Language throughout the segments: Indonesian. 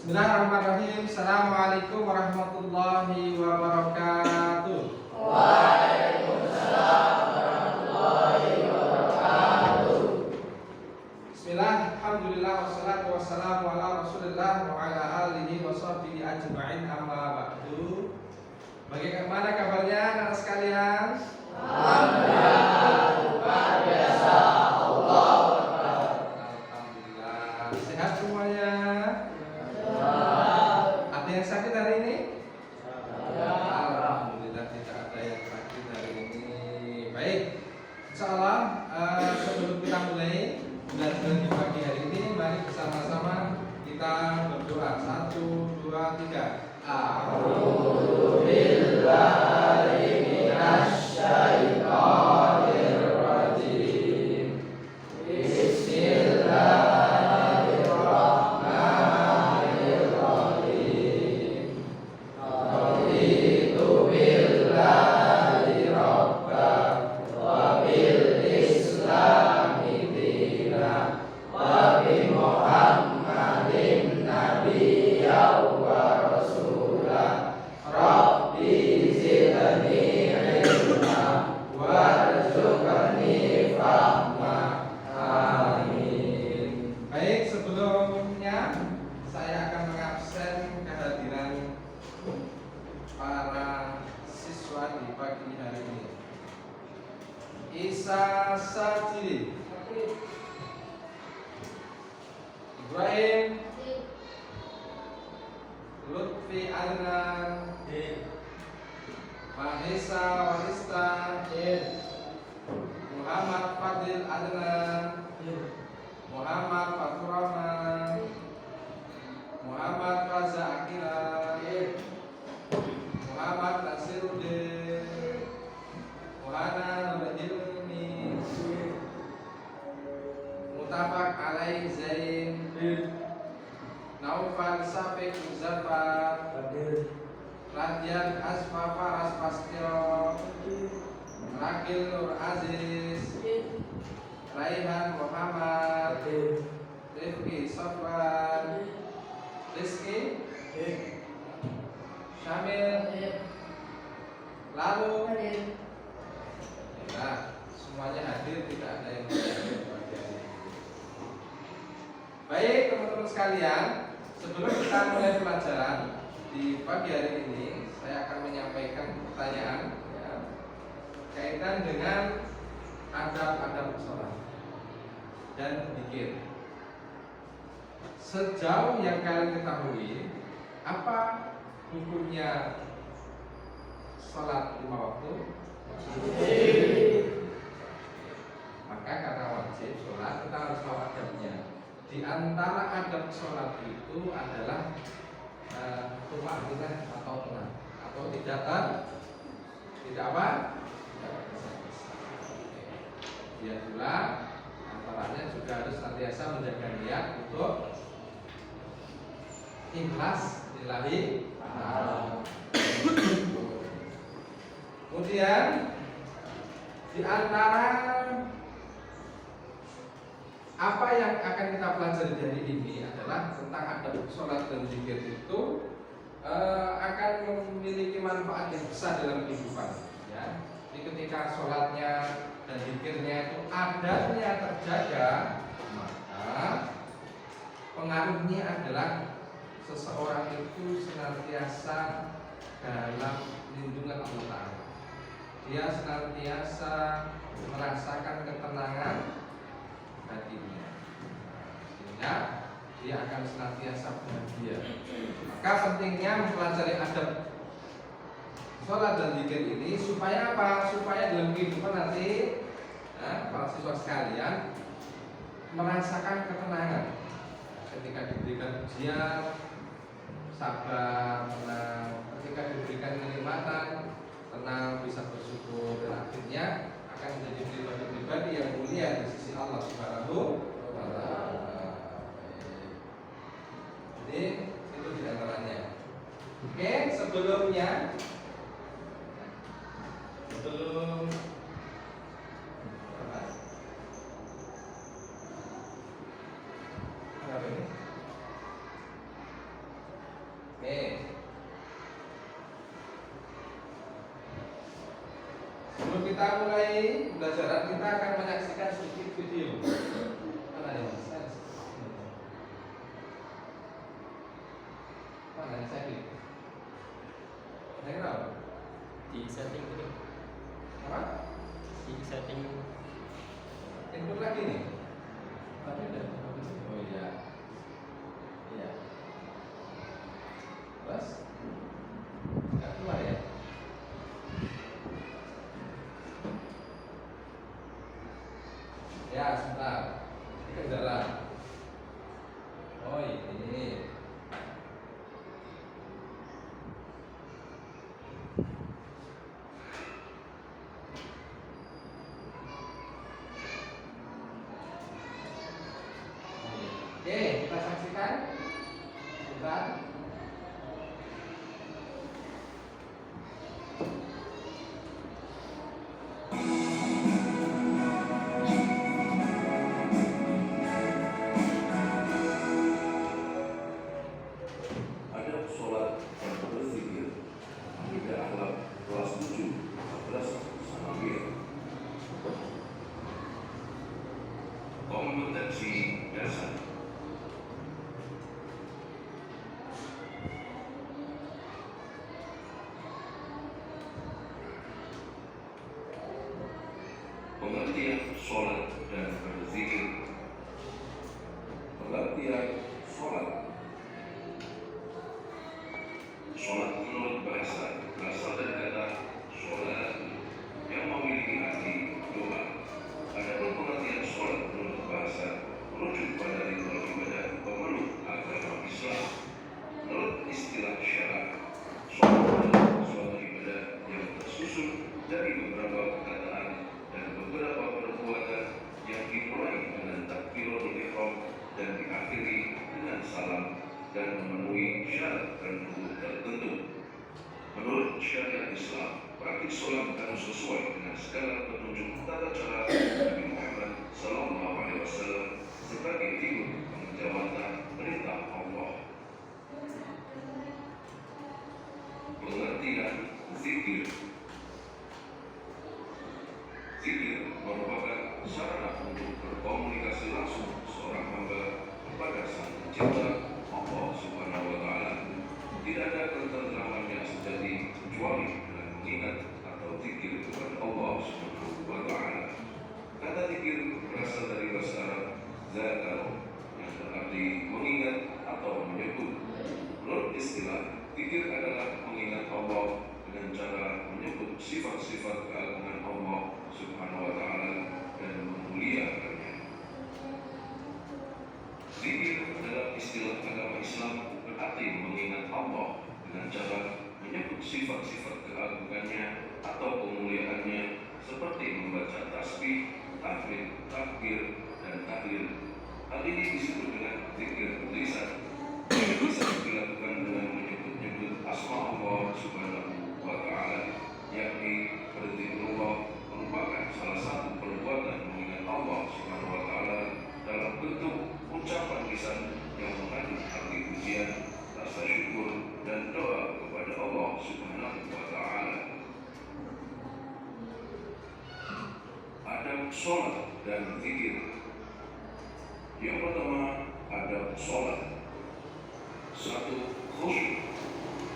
Bismillahirrahmanirrahim. Assalamualaikum warahmatullahi wabarakatuh. Waalaikumsalam warahmatullahi wabarakatuh. Bismillah, alhamdulillah, wassalatu wassalamu ala rasulillah wa ala alihi wa sahbihi ajma'in, amma ba'du. Bagaimana kabarnya anak sekalian? Alhamdulillah, luar biasa. Allahu Akbar. Alhamdulillah, sehat semuanya. Ada yang sakit hari ini? Alhamdulillah tidak ada yang sakit hari ini. Baik, insyaallah sebelum kita mulai belajar di pagi hari ini, mari bersama-sama kita berdoa. 1, 2, 3. A'udzu billahi minasy syaithanir rajim. Bismillahirrahmanirrahim. Raditu billahi rabban wa bil islami dinan wa bi Muhammadin nabiyyan wa rasulan. Rabbi zidni ilma warzuqni fahma. Amin. Baik, sebelumnya saya akan mengabsen kehadiran para siswa di pagi hari ini. Isa Sajili, Ibrahim, Lutfi Adnan, Mahesa Wanista, Muhammad Fadil Adnan, Muhammad Fatur Rahman, Muhammad Raza Akila, Muhammad Nasiruddin, Muhana Nur Hilmi, Mutafak Alai Zain, Naufal Safik Muzaffar, Radian Asfafa Aspastio, Rakil Nur Aziz, Raihan Muhammad, Rifki Sofwan, Rizki, Syamil, lalu nah, semuanya hadir, tidak ada yang tidak hadir. Baik teman-teman sekalian, sebelum kita mulai pelajaran di pagi hari ini, saya akan menyampaikan pertanyaan ya, kaitan dengan adab-adab sholat dan zikir. Sejauh yang kalian ketahui, apa hukumnya sholat 5 waktu? Maka karena wajib sholat, kita harus tahu adabnya. Di antara adab sholat itu adalah tumakninah atau tenang, atau tidak apa? Ya pula antaranya juga harus senantiasa menjaga niat untuk ikhlas lillahi ta'ala. Kemudian di antara apa yang akan kita pelajari dari ini adalah tentang adab sholat dan zikir itu akan memiliki manfaat yang besar dalam kehidupan. Ya. Jadi ketika sholatnya dan zikirnya itu adabnya terjaga, maka pengaruhnya adalah seseorang itu senantiasa dalam lindungan Allah Ta'ala. Dia senantiasa merasakan ketenangan hatinya, sehingga dia akan senantiasa bahagia. Maka pentingnya mempelajari adab sholat dan zikir ini supaya apa? Supaya dalam kehidupan nanti para siswa sekalian merasakan ketenangan ketika diberikan ujian, sabar, tenang. Ketika diberikan kenikmatan, tenang, bisa bersyukur, dan akhirnya akan menjadi pribadi-pribadi yang mulia di sisi Allah Subhanahu wa Ta'ala. Jadi itu diantaranya. Oke, sebelum kita mulai pembelajaran, kita akan menyaksikan sedikit video. Mana ya Mas? Mana yang saya pilih? Yang kenapa? Di setting tadi. Apa? Di setting. Input lagi nih. Tapi udah. Oh iya. Iya. Terus? Nggak keluar ya? Ya, sebentar. Ini kendala. Oh, ini. Oke, kita saksikan. Sebentar. Ada sholat dan berzikir Akidah Akhlak kelas 7 14 Sanawiyah. Kompetensi dasar. Pengertian sholat dan berzikir. Pengertian sholat. Sholat menurut bahasa berasal dari kata sholat yang memiliki arti doa. Adapun pengertian sholat menurut bahasa merujuk pada ritual ibadah pemeluk agama Islam. Menurut istilah syar'a, sholat adalah suatu ibadah yang tersusun dari beberapa perkataan dan beberapa perbuatan yang dimulai dengan takbiratul ihram dan diakhiri dengan salam dan memenuhi syarat dan rukun tertentu. Menurut syariat Islam, praktik sholat harus sesuai dengan segala petunjuk tata cara Nabi Muhammad SAW sebagai figur penjawatan perintah Allah. Pengertian zikir. Zikir merupakan sarana untuk berkomunikasi langsung seorang hamba kepada Sang Pencipta Allah Subhanahu wa Ta'ala. Tidak ada ketentraman yang sejati kecuali dengan mengingat atau zikir kepada Allah Subhanahu wa Ta'ala. Kata zikir berasal dari bahasa Arab zakar yang berarti mengingat atau menyebut. Menurut istilah, zikir adalah mengingat Allah dengan cara menyebut sifat-sifat keagungan Allah Subhanahu wa Ta'ala dan memuliakannya. Zikir dalam istilah agama Islam berarti mengingat Allah dengan cara menyebut sifat-sifat keagungannya atau kemuliaannya seperti membaca tasbih, tahmid, takbir, dan tahlil. Hal ini disebut dengan zikir lisan. Bisa dilakukan dengan menyebut-nyebut asma Allah Subhanahu wa Ta'ala, yakni berzikrullah merupakan salah satu perbuatan mengingat Allah Subhanahu wa Ta'ala dalam bentuk ucapan lisan yang mengandung arti pujian, rasa syukur, dan doa kepada Allah Subhanahu wa Ta'ala. Adab sholat dan zikir. Yang pertama, adab sholat. Satu, khusyuk.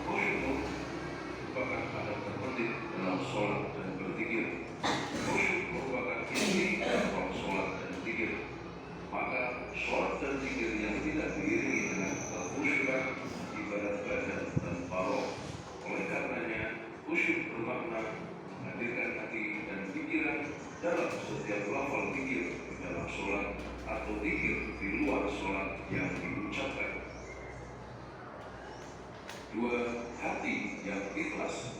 Khusyuk merupakan adab terpenting dalam sholat dan berzikir. Khusyuk merupakan inti dalam sholat dan zikir. Maka sholat dan zikir yang tidak diiringi dengan kekhusyukan ibadat badan dan paroh. Oleh karenanya, khusyuk bermakna menghadirkan hati dan pikiran dalam setiap lafal zikir di dalam sholat atau zikir di luar sholat yang diucapkan. Dua, hati yang ikhlas.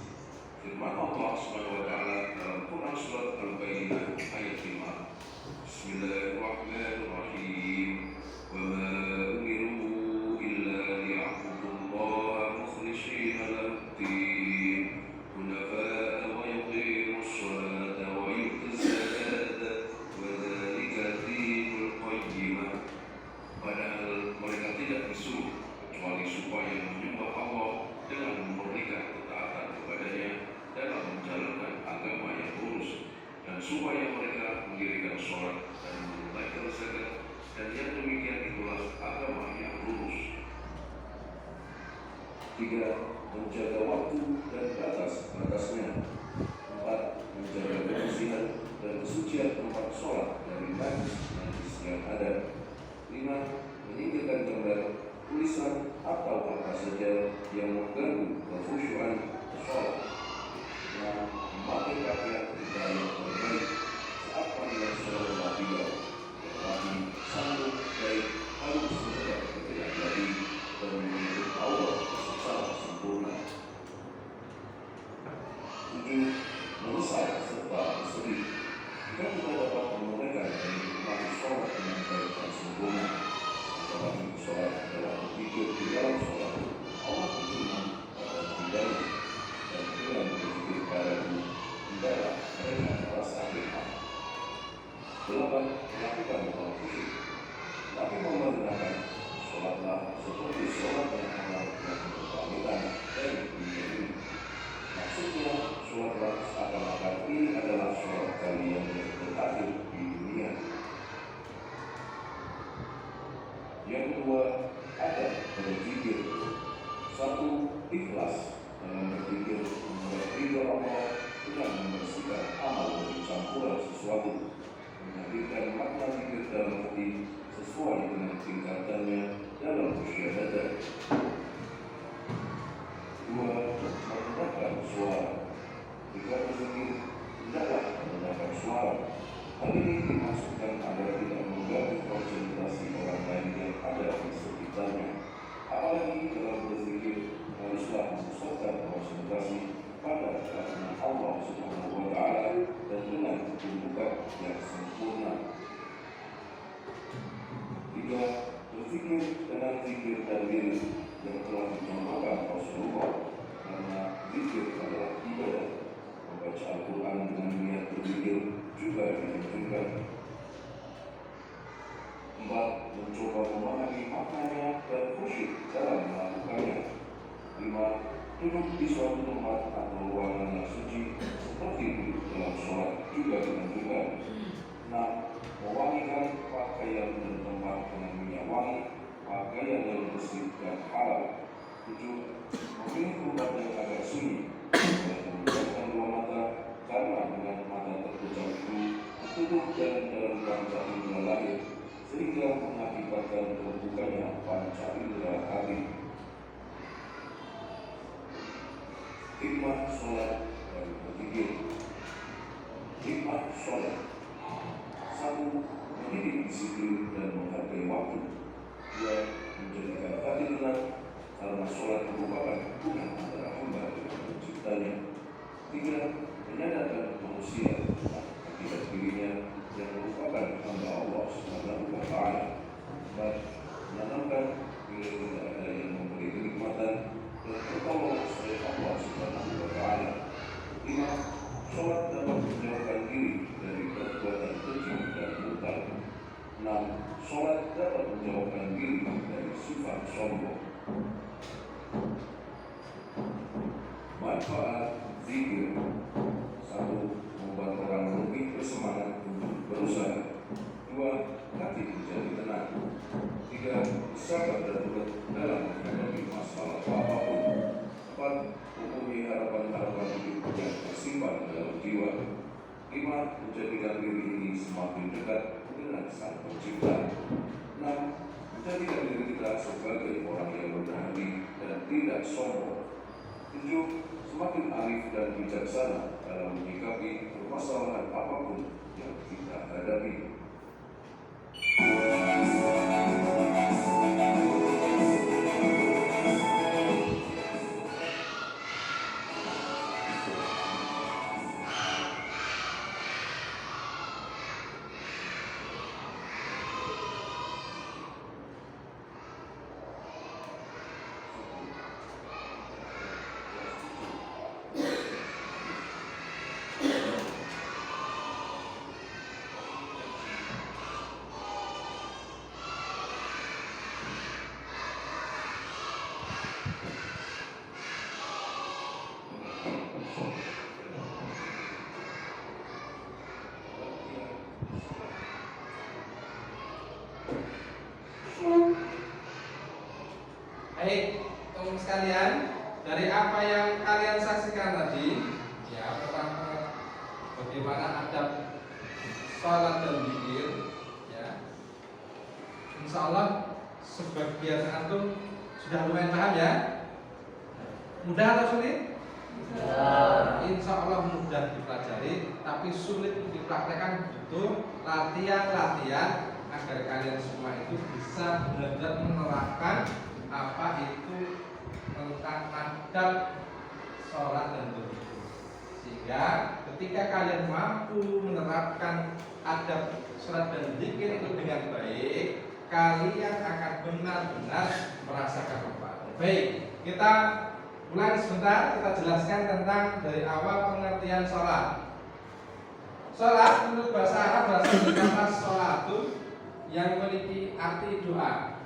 Firman Allah Subhanahu wa Ta'ala dalam Quran surat Al-Baqarah ayat 5. Bismillahirrahmanirrahim. Wa ma umiru illa liya'budullaha mukhlishina lahu-d-din hunafa'a wa yuqimus sholata wa yutuz zakata wa dzalika dinul qayyimah. Padahal mereka tidak disuruh kecuali supaya menyembah Allah dengan memurnikan ketaatan kepadanya dalam menjalankan agama yang lurus 3. Menjaga waktu dan batas-batasnya. 4. Menjaga kebersihan dan kesucian tempat sholat dari najis yang ada. 5. Menyingkirkan gambar, tulisan atau apa saja yang mengganggu kekhusyuan sholat. 6. Memakai pakaian kita yang terbaik saat panggilan sholat wajib, tetapi sambut baik harus menjaga kepentingan diri dan menuntut Allah secara sempurna. 7. Menyesal serta bersedih jika kita dapat menunaikan dan menikmati sholat dengan baik dan sempurna. Apalagi sholat adalah berpikir di dalam sholat Allah berfirman pada hidayah dan dengan berpikir padamu hendaklah mereka merasa firman. 8. Melakukan hal khusyuk. Nabi membenarkan sholatlah seperti sholat yang Allah yang berpamitan dari dunia ini. Maksudnya sholatlah seakan-akan ini adalah sholat kalian yang terakhir di dunia. Yang kedua, ada berzikir. 1. Ikhlas dalam berzikir membuat ridho Allah dengan membersihkan amal dari campuran sesuatu, menghadirkan makna zikir dalam hati sesuai dengan tingkatannya dalam musyahadah. 2. Merendahkan suara. Jika berzikir, hendaklah merendahkan suara. Hal ini dimaksudkan agar tidak mengganggu konsentrasi orang lain yang ada di sekitarnya. Apalagi dalam berzikir haruslah memusatkan konsentrasi pada kehadiran Allah Subhanahu wa Ta'ala dan dengan ketundukan yang sempurna. 3. Berzikir dengan zikir dan diri yang telah dicontohkan Rasulullah, karena zikir adalah ibadah. Membaca Al-Quran dengan niat berzikir juga dianjurkan. 4. Mencoba memahami maknanya dan khusyuk dalam melakukannya. 5. Duduk di suatu tempat atau ruangan yang suci seperti duduk dalam sholat juga dianjurkan. 6. Mewangikan pakaian dan tempat dengan minyak wangi, pakaian yang bersih dan halal. 7. Memilih tempat yang agak sunyi dan memejamkan dua mata, karena dengan mata terpejam itu tutup jalan-jalan panca indera lahir, sehingga mengakibatkan terbukanya panca indera hati. Hikmah sholat dan berzikir. Hikmah sholat. 1. Mendidik disiplin dan menghargai waktu. 2. Menjadikan hati tenang, karena sholat merupakan hubungan antara hamba dengan penciptanya. 3. Menyadarkan manusia akibat dirinya yang merupakan hamba Allah Subhanahu wa Ta'ala. 4. Menanamkan bila tidak ada yang memberi kenikmatan dan pertolongan selain Allah Subhanahu wa Ta'ala. 5. Sholat dapat menjauhkan diri dari perbuatan keji dan munkar. 6. Sholat dapat menjauhkan diri dari sifat sombong. Manfaat zikir. 1. Membuat orang lebih bersemangat untuk berusaha. 2. Hati menjadi tenang. 3. Sabar dan kuat dalam menghadapi masalah apapun. 4. Memenuhi harapan-harapan hidup yang tersimpan dalam jiwa. 5. Menjadikan diri ini semakin dekat dengan Sang Pencipta. 6. Menjadikan diri kita sebagai orang yang rendah hati dan tidak sombong. 7. Semakin arif dan bijaksana dalam menyikapi permasalahan apapun yang kita hadapi. Baik, teman sekalian, dari apa yang kalian saksikan tadi, ya tentang bagaimana adab sholat dan zikir, ya, insya Allah sebagian antum sudah lumayan paham ya. Mudah atau sulit? Insya Allah mudah dipelajari, tapi sulit dipraktekkan. Butuh latihan-latihan agar kalian semua itu bisa benar-benar menerapkan apa itu tentang adab sholat dan zikir. Sehingga ketika kalian mampu menerapkan adab sholat dan zikir itu dengan baik, kalian akan benar-benar merasakan manfaat. Baik, kita ulang sebentar, kita jelaskan tentang dari awal pengertian sholat. Sholat menurut bahasa Arab berasal dari kata sholatun yang memiliki arti doa.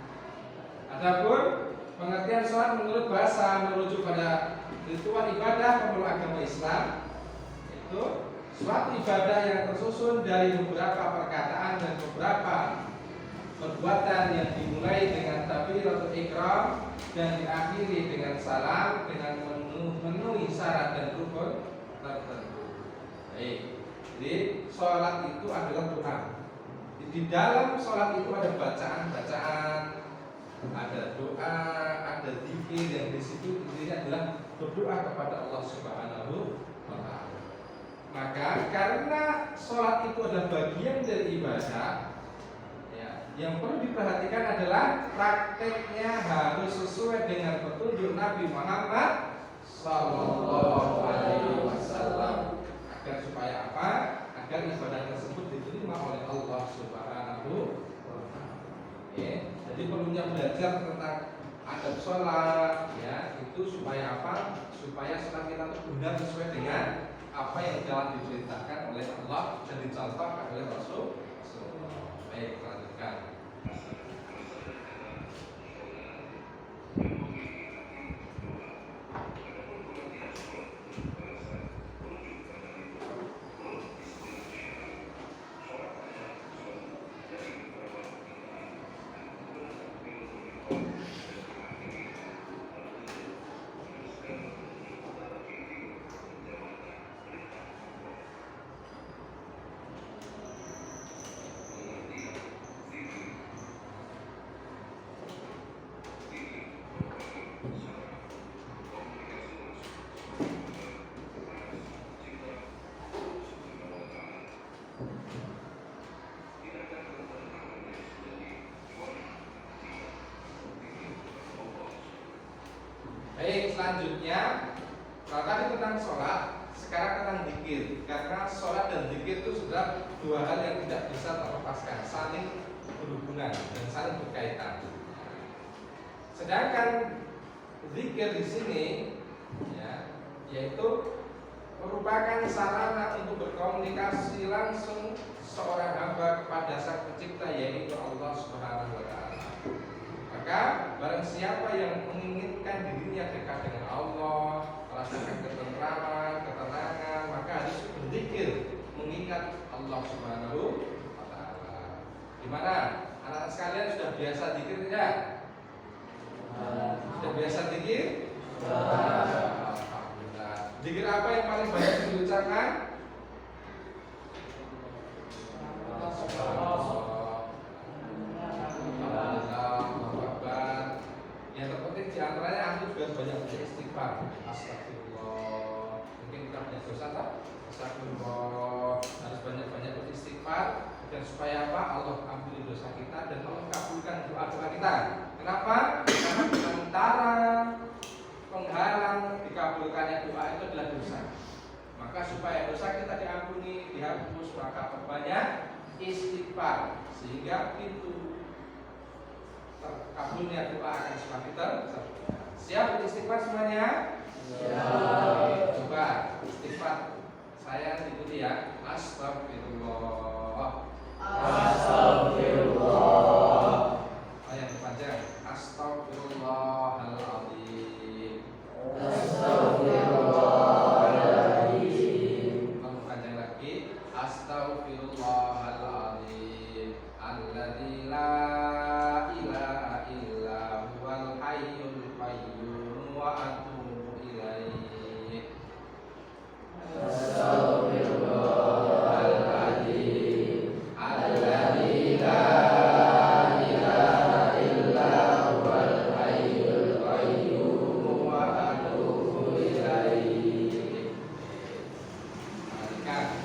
Adapun pengertian sholat menurut bahasa merujuk pada ritual ibadah pemeluk agama Islam, itu suatu ibadah yang tersusun dari beberapa perkataan dan beberapa perbuatan yang dimulai dengan takbiratul ihram dan diakhiri dengan salam dengan memenuhi syarat dan rukun tertentu. Baik, jadi sholat itu adalah doa. Di dalam sholat itu ada bacaan-bacaan, ada doa, ada zikir yang di situ intinya adalah berdoa kepada Allah Subhanahu wa Ta'ala. Maka karena sholat itu adalah bagian dari ibadah, yang perlu diperhatikan adalah prakteknya harus sesuai dengan petunjuk Nabi Muhammad Sallallahu Alaihi Wasallam. Agar supaya apa? Agar ibadah tersebut diterima oleh Allah Subhanahu wa Ta'ala. Jadi perlunya belajar tentang adab sholat, ya itu supaya apa? Supaya sholat kita itu benar sesuai dengan apa yang telah diceritakan oleh Allah dan dicontohkan oleh Rasul. Baik, lanjutkan. Baik, selanjutnya kalau tadi tentang sholat, sekarang tentang zikir. Karena sholat dan zikir itu sudah dua hal yang tidak bisa terlepaskan, saling berhubungan dan saling berkaitan. Sedangkan zikir di sini, ya, yaitu merupakan sarana untuk berkomunikasi langsung seorang hamba kepada Sang Pencipta, yaitu Allah Subhanahu wa Ta'ala. Maka barang siapa yang menginginkan dirinya dekat dengan Allah, merasakan ketentraman, ketenangan, maka harus berzikir, mengingat Allah Subhanahu wa Ta'ala. Gimana? Anak-anak sekalian sudah biasa zikir tidak? Sudah biasa zikir? Alhamdulillah. Zikir apa yang paling banyak diucapkan? Yang terpenting diantaranya antum juga banyak beristighfar. Astagfirullah. Mungkin kita punya dosa tak? Astagfirullah. Harus banyak-banyak beristighfar dan supaya apa? Allah ampuni dosa kita dan Allah kabulkan doa-doa kita. Kenapa? Karena antara penghalang dikabulkannya doa itu adalah dosa. Maka supaya dosa kita diampuni, dihapus, maka perbanyak istighfar sehingga pintu terkabulnya doa akan semakin terbuka. Siap istighfar semuanya? Siap. Coba istighfar. Saya ikuti ya. Astagfirullah. Astagfirullah. Yang panjang. Astagfirullahaladzim. Astagfirullahaladzim. Kamu panjang lagi. Astagfirullahaladzim. Alladzi la ilaha illa huwal hayyul qayyum. atubu ilaih. Astaghfirullahaladzim alladzi la ilaha illa huwal hayyul qayyum wa atubu ilaihi. Alika.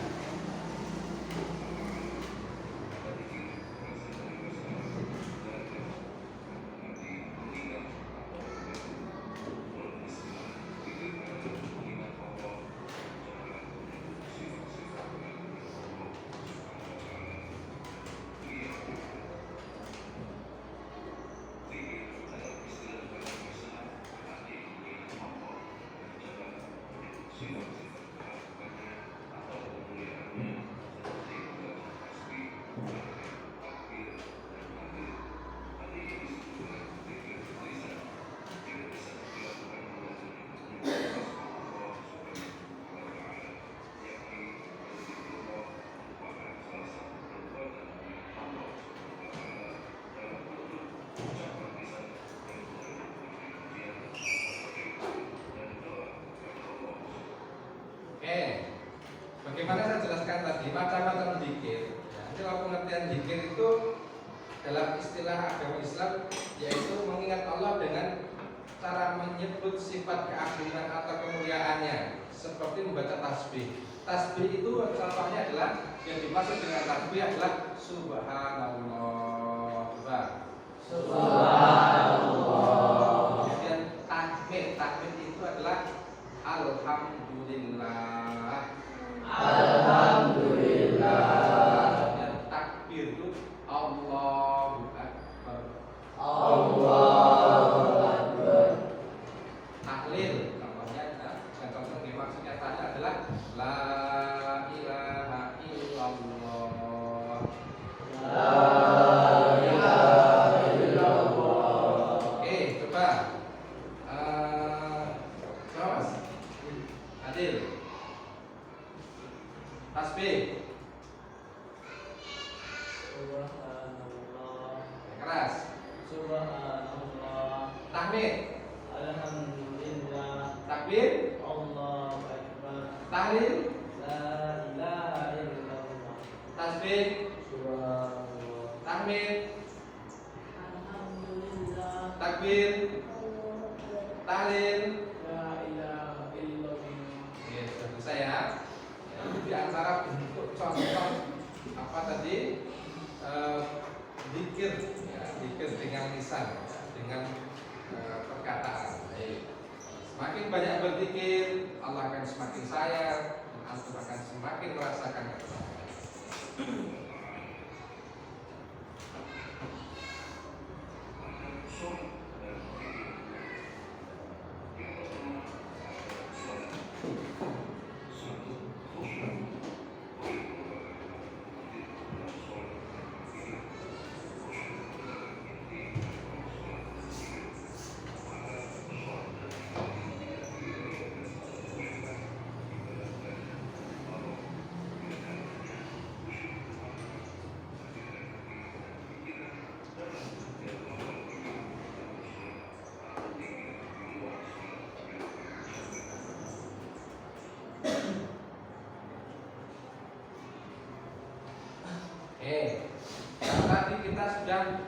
Oke, bagaimana saya jelaskan tadi macam-macam zikir. Jadi kalau pengertian zikir itu dalam istilah agama Islam yaitu mengingat Allah dengan cara menyebut sifat keagungan atau kemuliaannya, seperti membaca tasbih. Tasbih itu contohnya adalah yang dimaksud dengan tasbih adalah subhanallah. Subhanallah. Kemudian tahmid itu adalah alhamdulillah. Alhamdulillah. Dan takbir itu Allahu Akbar. Allahu Akbar. Tahlil contohnya contoh yang maksudnya tahlil adalah la ilaha illallah. La ilaha illallah. Oke, coba coba Mas Adil tasbih Subhanallah. keras. Subhanallah. Tahmid, Alhamdulillah. takbir, Allahu Akbar. tahlil, La ilaha illallah. tasbih, Subhanallah. tahmid, Alhamdulillah. takbir, tahlil. La ilaha illallah. Oke, sudah selesai ya. Ini di antara bentuk contoh apa tadi zikir, ya, zikir dengan lisan, ya, dengan perkataan. Baik. Semakin banyak berzikir, Allah akan semakin sayang, dan antum akan semakin merasakan kebahagiaan. Tadi kita sudah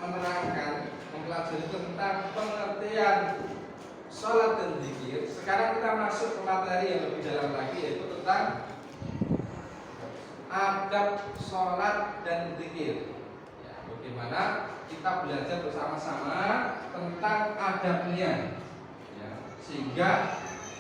menerangkan, mempelajari tentang pengertian sholat dan zikir. Sekarang kita masuk ke materi yang lebih dalam lagi, yaitu tentang adab sholat dan zikir. Ya, bagaimana kita belajar bersama-sama tentang adabnya, ya, sehingga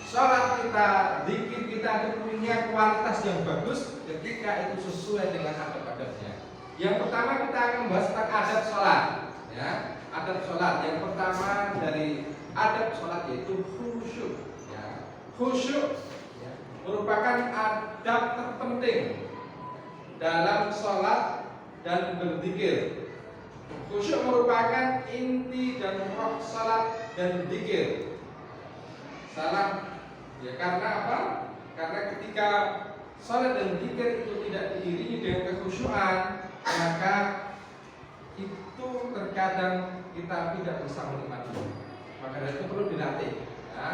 sholat kita, zikir kita itu punya kualitas yang bagus ketika itu sesuai dengan adab-adabnya. Yang pertama kita akan membahas tentang adab sholat, ya. Adab sholat yang pertama dari adab sholat yaitu khusyuk, ya. Khusyuk, ya, merupakan adab terpenting dalam sholat dan berzikir. Khusyuk merupakan inti dan roh sholat dan zikir. Salah. Ya, karena apa? Karena ketika salat dan zikir itu tidak diiringi dengan kekhusyuan, maka itu terkadang kita tidak bisa menikmati. Maka dari itu perlu dilatih. Ya.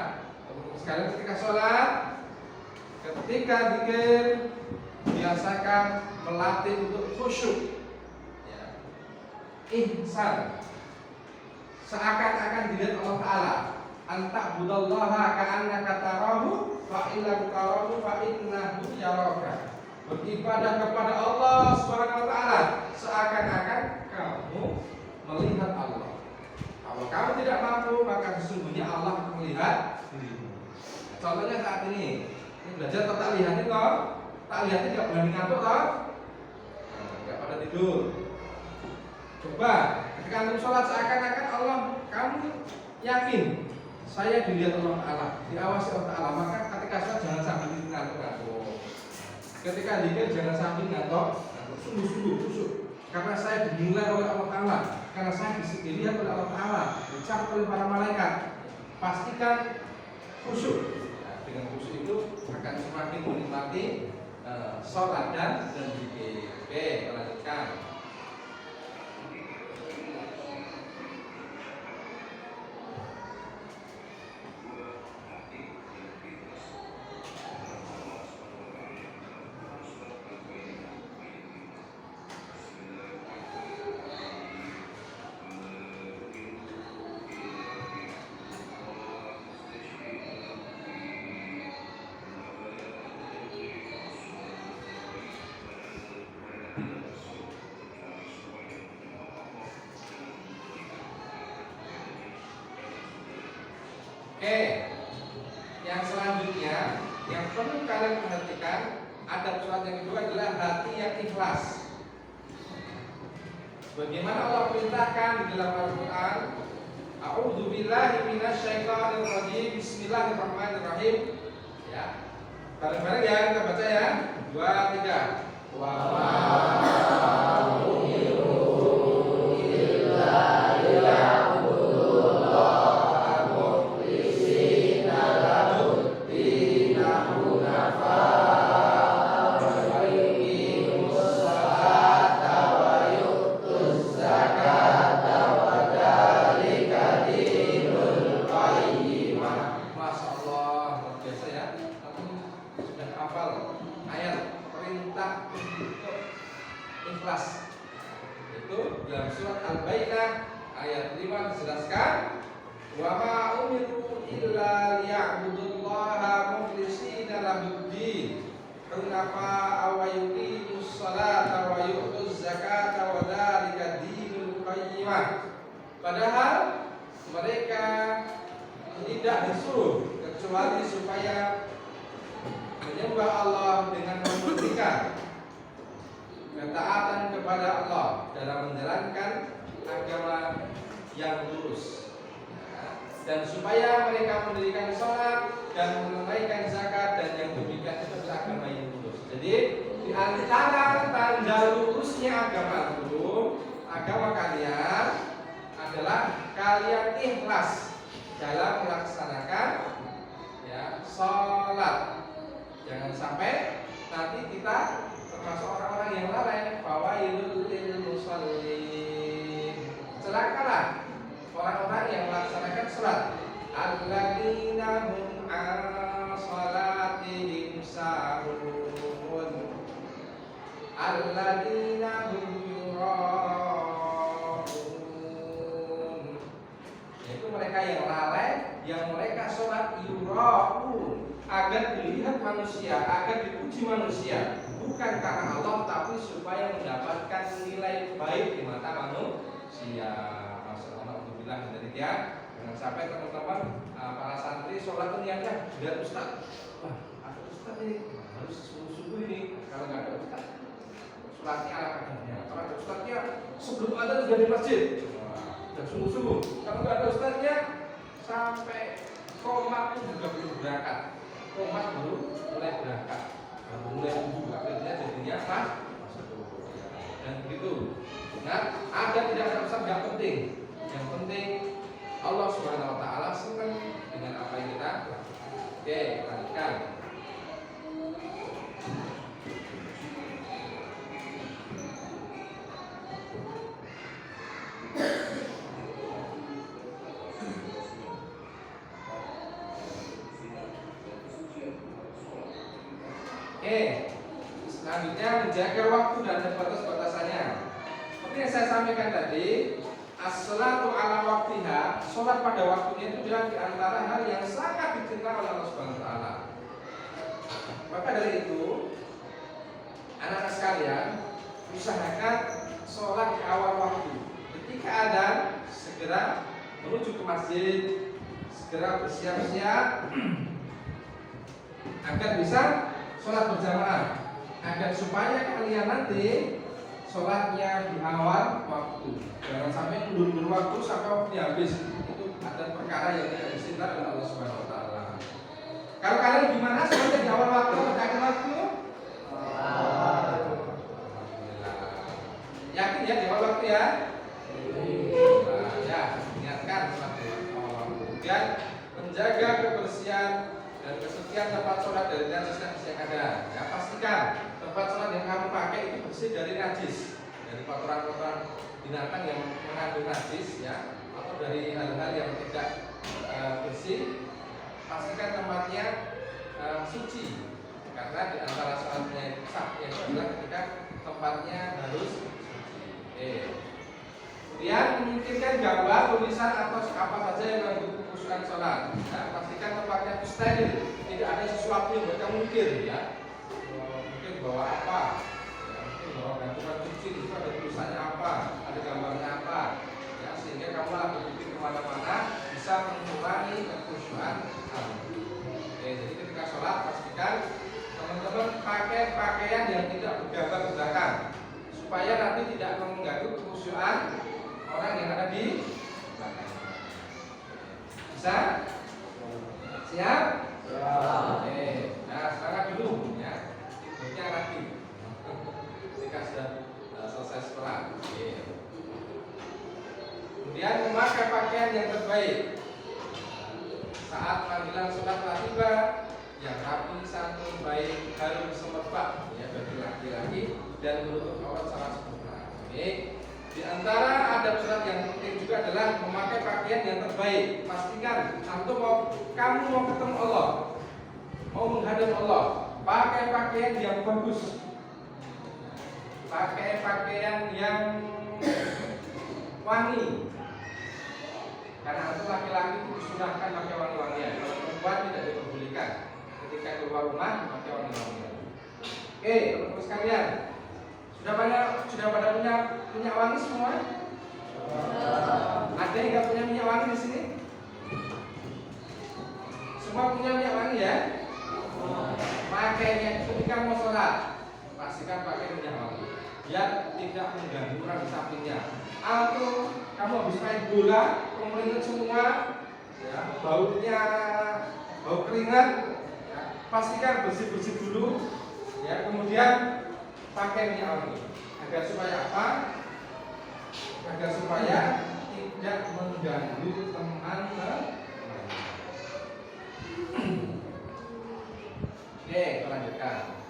Sekarang ketika sholat, ketika zikir, biasakan melatih untuk khusyuk, ya. Ihsan, seakan-akan dilihat Allah Ta'ala. Anta budallaha ka'annaka tarahu fa illam tarahu fa innahu yaraka. Beribadah kepada Allah Subhanahu wa taala seakan-akan kamu melihat Allah. Kalau kamu tidak mampu, maka sesungguhnya Allah melihat dirimu. Contohnya saat ini belajar kok tak lihatin kok. Tak lihatin enggak berani ngantuk kok. Enggak pada tidur. Coba ketika antum sholat seakan-akan Allah, kamu yakin saya dilihat Allah Ta'ala, diawasi Allah Ta'ala. Maka ketika sholat jangan sambil ngantuk-ngantuk. Ketika zikir jangan sambil ngantuk, sungguh-sungguh khusyuk. Karena saya dinilai oleh Allah Ta'ala, karena saya dilihat oleh Allah Ta'ala, dicatat oleh para malaikat. Pastikan khusyuk. Nah, dengan khusyuk itu akan semakin menikmati sholat dan zikir. Oke, lanjutkan. Oke, yang selanjutnya yang perlu kalian perhatikan adab sholat yang kedua adalah hati yang ikhlas. Bagaimana Allah perintahkan di dalam Al-Quran? A'udzubillahi minasyaitonirrajim. Bismillahirrahmanirrahim. Ya, bareng-bareng ya kita baca ya. 2, 3. Wa ikhlas. Itu dalam surat Al-Baqarah ayat 5 dijelaskan, wa ma umiru illa liya'budullaha mukhlishina lahud-din hunafa wa yuqimus salata wa yu'tuz zakata wa dzalika dinul qayyimah. Padahal mereka tidak disuruh kecuali supaya menyembah Allah dengan memurnikan ketaatan kepada Allah dalam menjalankan agama yang lurus, dan supaya mereka mendirikan sholat dan menunaikan zakat, dan yang demikian itu adalah agama yang lurus. Jadi di antara tanda lurusnya agama itu, agama kalian adalah kalian ikhlas dalam melaksanakan ya sholat. Jangan sampai nanti kita termasuk orang-orang yang lalai. Fawailul lil musallin. Celakalah orang-orang yang melaksanakan salat. Alladzina hum an salatihim sahun. Alladzina hum yura'un. Yaitu mereka yang lalai, yang mereka salat yura'un, agar dilihat manusia, agar dipuji manusia, bukan karena Allah, tapi supaya mendapatkan nilai baik di mata manusia. Masyaallah, alhamdulillah dari dia. Jangan sampai teman-teman para santri sholat niatnya biar ustaz. Wah, ada ustaz ini harus subuh ini. Kalau nggak ada ustaz, sholatnya ala kadarnya. Kalau ada ustaznya sebelum ada sudah di masjid. Dan sungguh-sungguh. Kalau nggak ada ustaznya sampai komat pun juga belum berangkat. Komat baru mulai berangkat. Mulai wudhu, akhirnya jadinya pas dan begitu. Nah, ada tidak ada urusan nggak penting. Yang penting Allah Subhanahu Wa Taala senang dengan apa yang kita lakukan. Oke, lanjutkan. Selanjutnya menjaga waktu dan batas-batasannya. Seperti yang saya sampaikan tadi, as-salatu ala waktiha, sholat pada waktunya itu adalah di antara hal yang sangat dicintai oleh Allah Subhanahu wa taala. Maka dari itu, anak-anak sekalian, usahakan sholat di awal waktu. Ketika adzan, segera menuju ke masjid, segera bersiap-siap agar bisa sholat berjamaah, agar supaya kalian nanti sholatnya di awal waktu. Jangan sampai mundur waktu sampai waktunya habis. Itu ada perkara yang tidak dicintai oleh Allah Subhanahu wa taala. Kalau kalian gimana sholatnya di awal waktu, pada akhir waktu? Yakin ya di awal waktu ya? Ya, ingatkan sholat di awal waktu. Kemudian menjaga kebersihan dan kesucian tempat sholat dari najis-najis yang ada. Ya, pastikan tempat sholat yang kamu pakai itu bersih dari najis, dari kotoran-kotoran binatang yang mengandung najis, ya, atau dari hal-hal yang tidak bersih. Pastikan tempatnya suci, karena di antara sholatnya sahnya itu adalah ketika tempatnya harus suci. Kemudian memikirkan gambar, tulisan atau apa saja yang mengganggu kekhusyukan sholat. Nah, pastikan tempatnya steril, tidak ada sesuatu yang buat kamu mikir, ya. Mungkin bawa apa? Ya, mungkin bawa gantungan kunci, itu ada tulisannya apa, ada gambarnya apa, ya, sehingga kamu lah berpikir kemana-mana bisa mengurangi kekhusyuan kamu. Jadi ketika sholat pastikan teman-teman pakai pakaian yang tidak bergambar di belakang, supaya nanti tidak mengganggu kekhusyuan orang yang ada di belakang. Bisa? Siap? Nah, sekarang dulu, ya. Tidurnya lagi. Ketika sudah selesai sekolah. Kemudian memakai pakaian yang terbaik. Saat panggilan sholat telah tiba, yang rapi, santun, baik, harum, semerbak, ya, bagi laki-laki dan menutup aurat sangat sempurna. Di antara adab sholat yang penting juga adalah memakai pakaian yang terbaik. Pastikan kamu mau ketemu Allah, mau menghadap Allah, pakai pakaian yang bagus, pakai pakaian yang wangi. Karena itu laki-laki itu disunahkan pakai wangi-wangian. Kalau perempuan tidak diperbolehkan ketika keluar rumah pakai wangi-wangian. Oke, teman-teman sekalian, sudah pada punya minyak wangi semua? Ada yang nggak punya minyak wangi di sini? Semua punya minyak wangi ya? Pakainya ketika mau sholat, pastikan pakai minyak wangi, biar tidak mengganggu orang di sampingnya. Atau kamu habis main bola, keringat semua, ya, bau keringat, ya, pastikan bersih dulu, ya, kemudian pakai minyak wangi. Agar supaya apa? Agar supaya tidak mengganggu teman-teman. Oke, kita lanjutkan.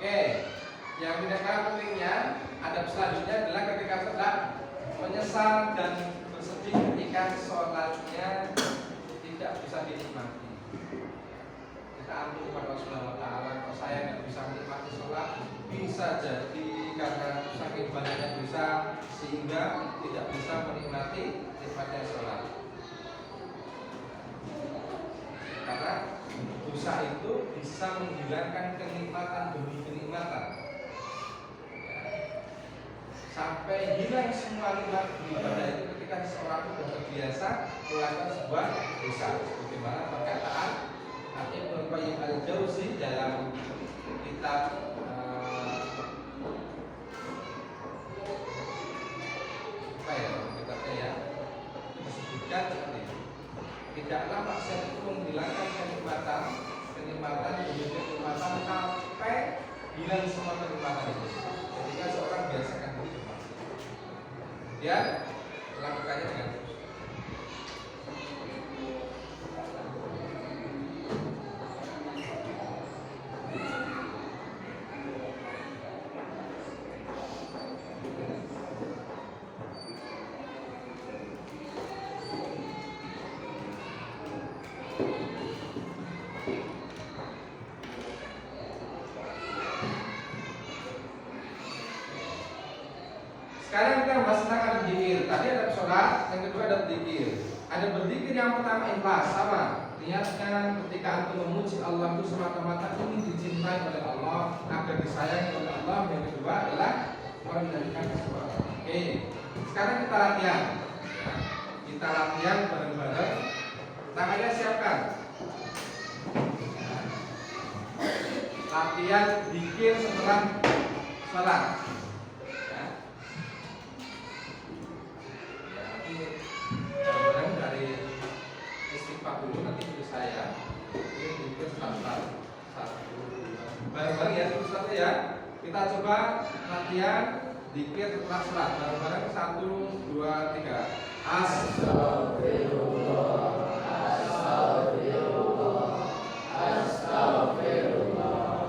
Oke, yang tidak kalah pentingnya, adab selanjutnya adalah ketika sholat menyesal dan bersedih ketika sholatnya tidak bisa dinikmati. Kita ampun kepada Allah Subhanahu wa taala, kalau saya tidak bisa menikmati sholat, bisa jadi karena dosa sehingga tidak bisa menikmati nikmatnya sholat. Karena dosa itu bisa menghilangkan kenikmatan demi kenikmatan, ya. Sampai hilang semua nikmat ibadah itu ketika seseorang sudah terbiasa melakukan sebuah dosa. Bagaimana perkataan Ibnu Qayyim al-Jauzi dalam kitab kitabnya ya, disebutkan seperti ini. Tidaklah maksiat itu menghilangkan kenikmatan demi kenikmatan sampai hilang semua kenikmatan itu. Ketika seorang biasakan diri bermaksiat, dia lakukannya dengan terus. Sekarang kita bahas tentang adab dzikir. Tadi ada sholat, yang kedua ada dzikir. Ada berzikir yang pertama ikhlas, sama. Niatkan ketika antum memuji Allah itu semata-mata ingin dicintai oleh Allah, agar disayangi oleh Allah. Yang kedua adalah mengendalikan sesuatu. Oke. Sekarang kita latihan. Kita latihan bareng-bareng. Tangannya siapkan. Latihan dzikir setelah sholat. Dari istighfar dulu, nanti tulis saya. Ini dikit satu, bareng-bareng ya, satu ya. Kita coba latihan dikit setelah sholat. Bareng-bareng 1, 2, 3. Astagfirullah, astagfirullah, astagfirullah.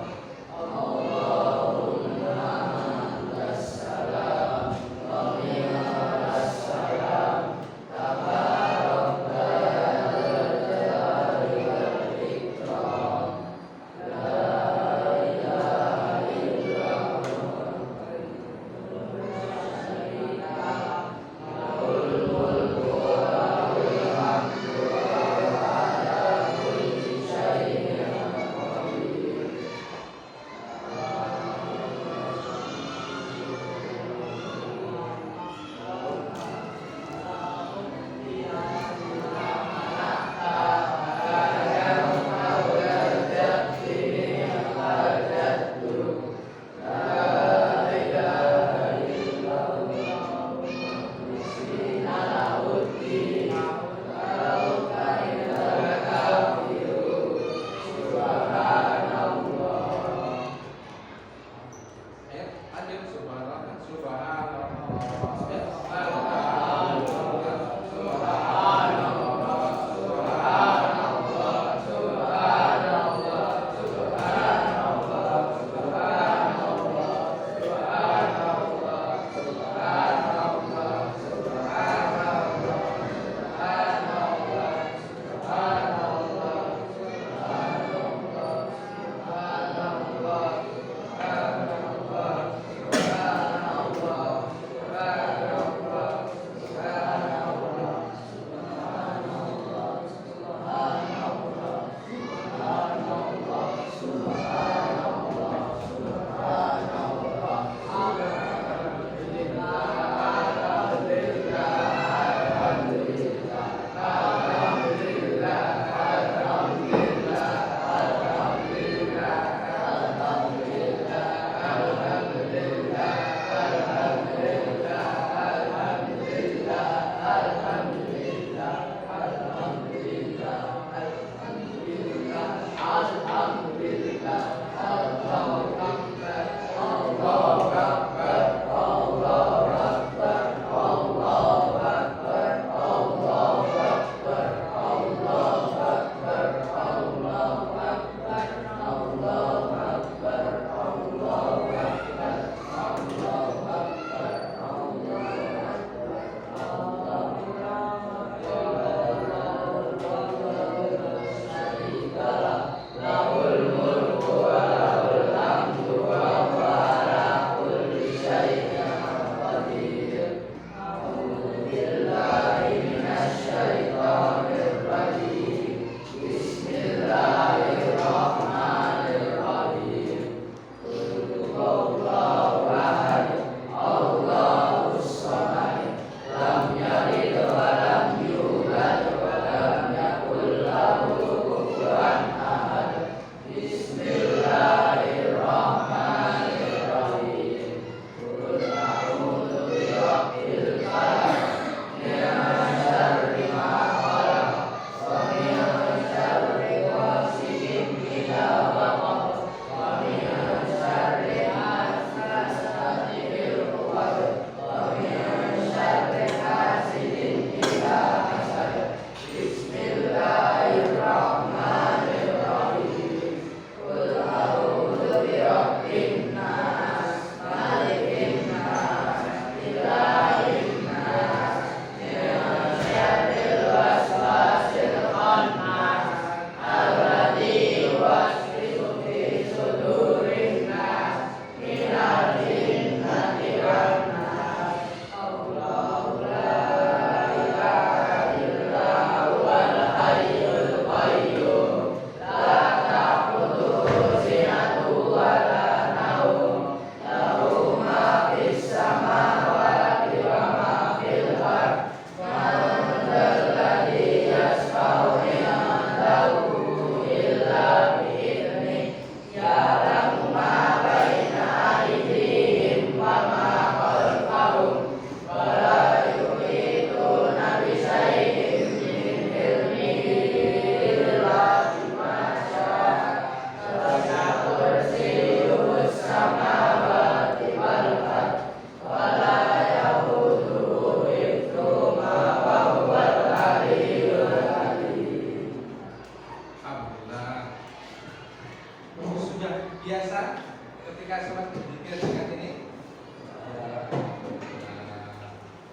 biasa ketika sholat berzikir dengan ini?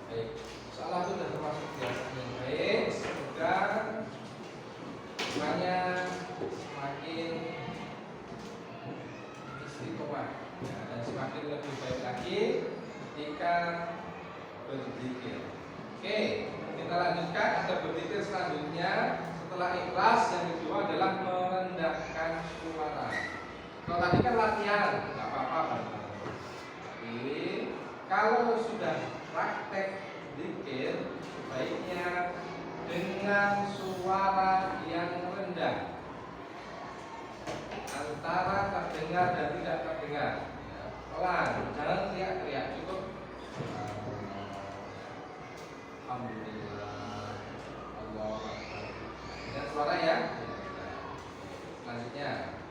Baik, sholat itu sudah termasuk biasa yang baik. Semoga semuanya semakin istiqomah dan semakin lebih baik lagi ketika berzikir. Oke, kita lanjutkan. Ada berzikir selanjutnya setelah ikhlas. Yang kedua adalah merendahkan suara. Kalau tadi kan latihan, nggak apa-apa. Tapi kalau sudah praktek zikir, sebaiknya dengan suara yang rendah, antara terdengar dan tidak terdengar. Ya, pelan, jangan teriak-teriak, cukup. Alhamdulillah, Allah Akbar. Dan suara ya. Selanjutnya.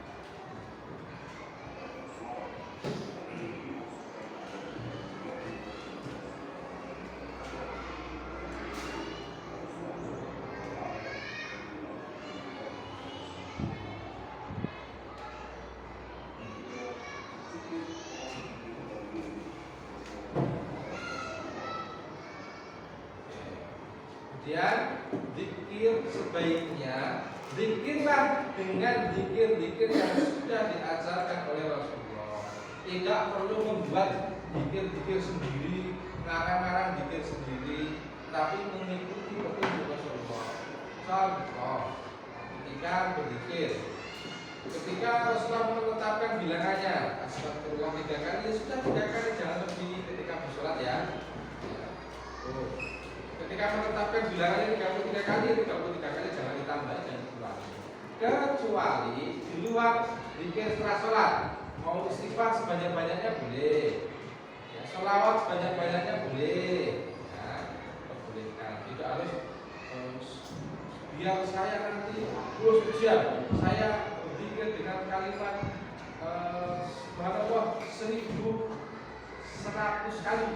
Kemudian zikir sebaiknya zikirlah dengan zikir-zikir yang sudah diajarkan oleh Rasulullah. Tidak perlu membuat zikir-zikir sendiri, ngarang-ngarang zikir sendiri, tapi mengikuti petunjuk Rasulullah. Contoh, ketika berzikir, ketika Rasulullah menetapkan bilangannya astagfirullah 3 kali, ya sudah 3 kali, jangan lebih ketika bersolat ya. Ketika menetapkan bilangannya 33 kali, 33 kali, jangan ditambah, jangan dikurangi. Kecuali di luar zikir setelah sholat, mau istighfar sebanyak-banyaknya boleh, ya, sholawat sebanyak-banyaknya boleh, ya, perbolehkan. Tidak harus biar saya nanti terus ujian, saya berzikir dengan kalimat subhanallah 1100 kali,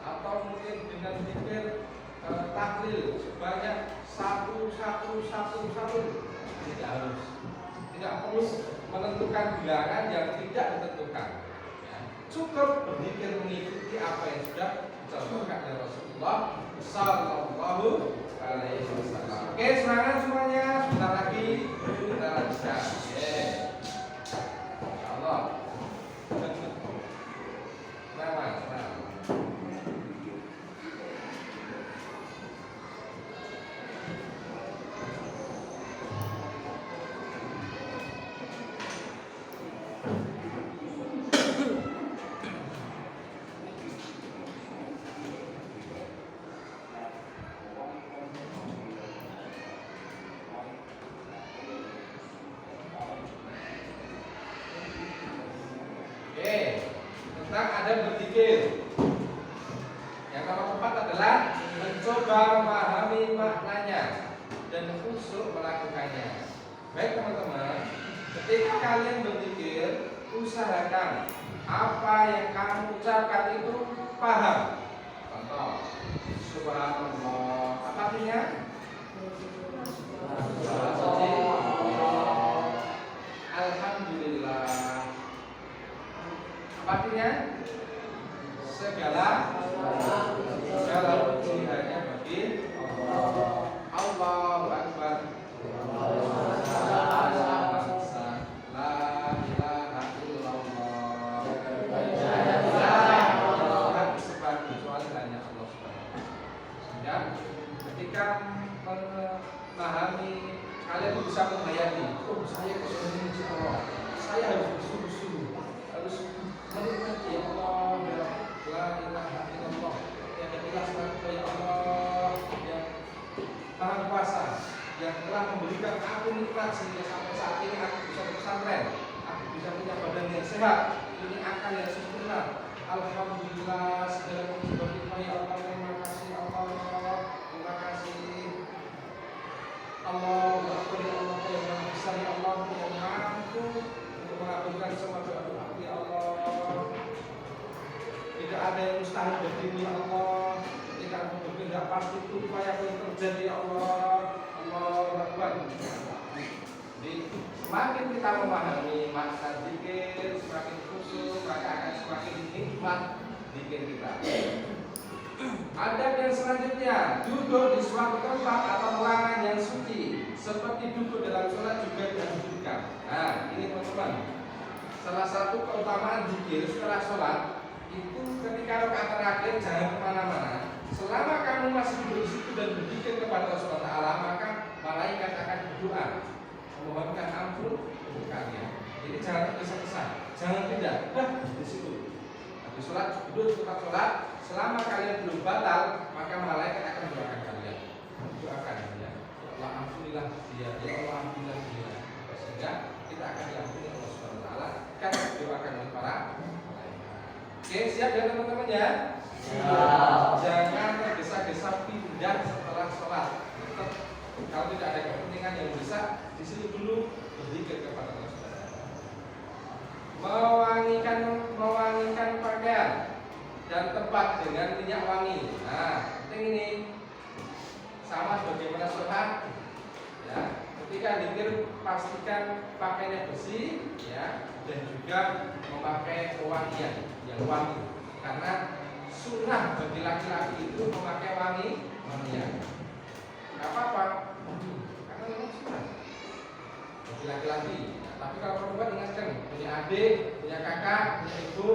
atau mungkin dengan zikir tahlil sebanyak 1. Tidak harus, tidak perlu menentukan bilangan yang tidak ditentukan, ya. Cukup berzikir mengikuti apa yang sudah dicontohkan oleh Rasulullah Sallallahu Alaihi Wasallam. Oke, semangat semuanya. Sebentar lagi kita lanjutkan. Insyaallah. Nah. Tentang ada berzikir. Yang keempat adalah mencoba memahami maknanya dan khusyuk melakukannya. Baik teman-teman, ketika kalian berzikir, usahakan apa yang kamu ucapkan itu paham. Contoh, subhanallah, apa artinya? Alhamdulillah. Artinya segala puji hanya bagi Allah. Allahu Akbar. La ilaha illallah. Tuhan disembah kecuali hanya Allah Subhanahu. Sehingga ketika memahami, kalian bisa membayani, oh saya kesulitan Allah, saya harus bersungguh-sungguh, harus menikmati ya Allah, ya la ilaha illallah, yang ikhlas ya Allah, yang Maha Kuasa, yang telah memberikan aku nikmat sehingga sampai saat ini aku bisa bersantren, aku bisa punya badan yang sehat, ini akal yang sempurna. Alhamdulillah, segala puji bagi ya Allah, terima kasih Allah, terima kasih Allah, Allah yang maha besar ya Allah, yang mampu untuk mengabulkan semua doa ya Allah. Tidak ada yang mustahil bagimu ya Allah. Ketika aku berkehendak pasti itu upaya yang terjadi ya Allah. Allahu Akbar. Jadi semakin kita memahami makna zikir, semakin khusyuk, maka akan semakin nikmat zikir kita. Adab yang selanjutnya, duduk di suatu tempat atau ruangan yang suci, seperti duduk dalam sholat juga dianjurkan. Nah, ini teman-teman, salah satu keutamaan zikir setelah sholat itu ketika rakaat terakhir jangan kemana-mana. Selama kamu masih duduk di situ dan berzikir kepada Allah Subhanahu wa Ta'ala, maka malaikat akan berdoa memohonkan ampun untuk kalian. Jadi jangan tergesa-gesa, jangan pindah, di situ. Habis sholat duduk tetap sholat. Selama kalian belum batal, maka malaikat akan mendoakan kalian. Doakan ya. Allah ampunilah dia, ya Allah ampunilah dia. Sehingga kita akan diampuni Allah Subhanahu wa Ta'ala karena didoakan oleh para malaikat. Oke, siap ya teman-teman ya? Jangan tergesa-gesa pindah setelah sholat. Tetap kalau tidak ada kepentingan yang besar, di situ dulu berzikir kepada Allah Subhanahu wa Ta'ala. Mewangikan pakaian dan tempat dengan minyak wangi. Nah, penting ini sama sebagaimana sholat ya. Ketika zikir pastikan pakaiannya bersih ya, dan juga memakai pewangian yang wangi. Karena sunnah bagi laki-laki itu memakai wangian. Gak apa-apa, karena memang sunnah bagi laki-laki. Tapi kalau perempuan ingatkan, punya adik, punya kakak, punya ibu,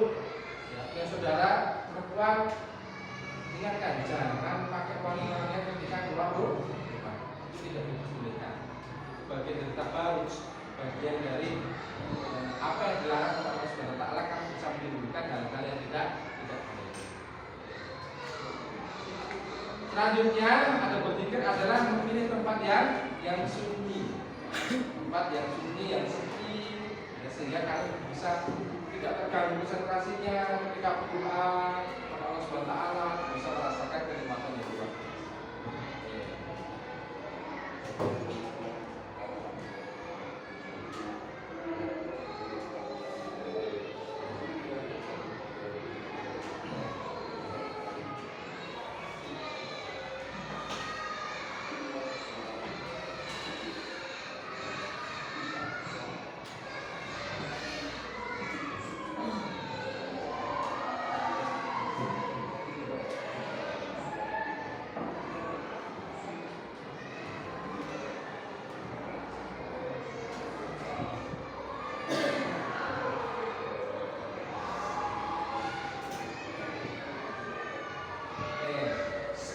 ya, punya saudara perempuan, ingatkan jangan pakai wangi-wangian ketika keluar rumah. Itu tidak diperbolehkan. Bagian dari tabarruj, bagian dari apa yang dilarang oleh Allah Subhanahu wa Ta'ala, kamu bisa menimbulkan hal-hal yang tidak boleh. Selanjutnya ada berzikir adalah memilih tempat yang sunyi, tempat yang sunyi, yang sepi, ya, sehingga kalian bisa tidak terganggu konsentrasinya ketika berdoa kepada Allah Subhanahu wa Ta'ala, bisa merasakan kenikmatan yang luar biasa.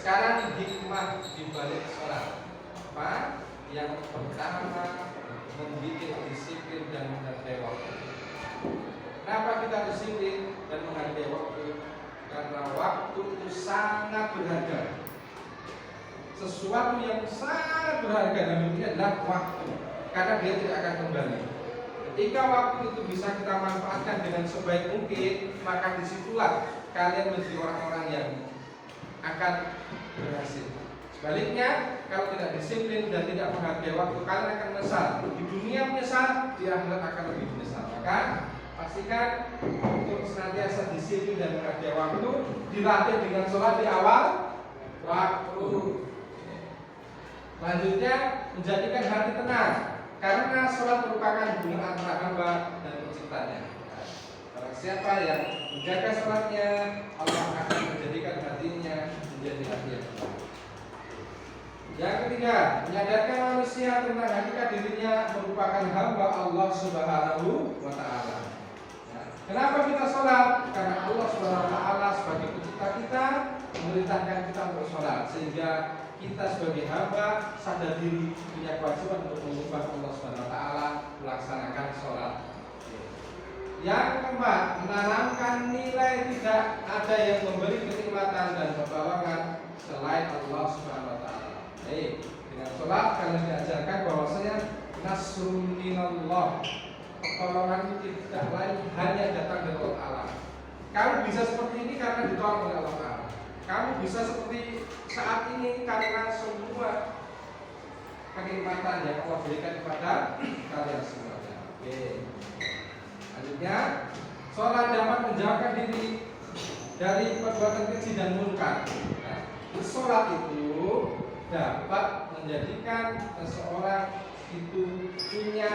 Sekarang hikmah di balik sholat apa? Yang pertama, membuat disiplin dan menghargai waktu. Kenapa kita disiplin dan menghargai waktu? Karena waktu itu sangat berharga. Sesuatu yang sangat berharga dalam dunia adalah waktu, karena dia tidak akan kembali. Ketika waktu itu bisa kita manfaatkan dengan sebaik mungkin, maka disitulah kalian menjadi orang-orang yang akan berhasil. Sebaliknya, kalau tidak disiplin dan tidak menghargai waktu, kalian akan menyesal. Di dunia menyesal, di akhirat akan lebih menyesal. Maka pastikan untuk senantiasa disiplin dan menghargai waktu, dilatih dengan sholat di awal waktu. Selanjutnya, menjadikan hati tenang, karena sholat merupakan hubungan antara hamba dan penciptanya. Barang siapa yang menjaga sholatnya, Allah akan menjadikan hatinya menjadi hati yang tenang. Yang ketiga, menyadarkan manusia tentang hakikat dirinya merupakan hamba Allah Subhanahu wa Ta'ala. Ya. Kenapa kita sholat? Karena Allah Subhanahu wa Ta'ala sebagai pencipta kita memerintahkan kita untuk sholat, sehingga kita sebagai hamba sadar diri punya kewajiban untuk menyembah Allah Subhanahu wa Ta'ala, melaksanakan sholat. Yang keempat, menanamkan nilai tidak ada yang memberi kenikmatan dan pertolongan selain Allah Subhanahu wa Ta'ala. Dengan sholat kalian diajarkan bahwasanya nasrun minallah, pertolongan itu tidak lain hanya datang dari Allah Ta'ala. Kamu bisa seperti ini karena ditolong oleh Allah Ta'ala. Kamu bisa seperti saat ini karena semua kenikmatan yang Allah berikan kepada kalian semuanya. Selanjutnya, sholat dapat menjauhkan diri dari perbuatan keji dan munkar. Sholat itu dapat menjadikan seseorang itu punya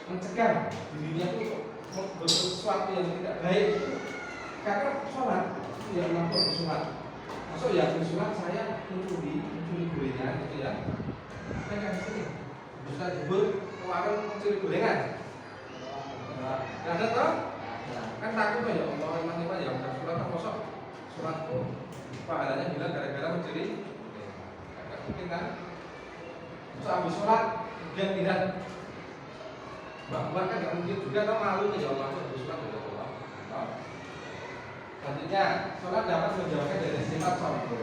mencegah dirinya itu bersesuatu yang tidak baik, karena sholat ya mampu sholat. Masuk ya sholat saya mencuri gorengan gitu ya. Saya kan sini bisa jebul ke warung mencuri gorengan. Nggak ada toh? Kan takut ya Allah memang ya udah sholat kan masuk sholatku pahalanya bilang gara-gara mencuri. Nggak mungkin kan? Masuk habis sholat kemudian tidak bahwa kan nggak mungkin juga kan malu ya Allah habis sholat udah Allah. Selanjutnya sholat dapat menjauhkan dari sifat sombong.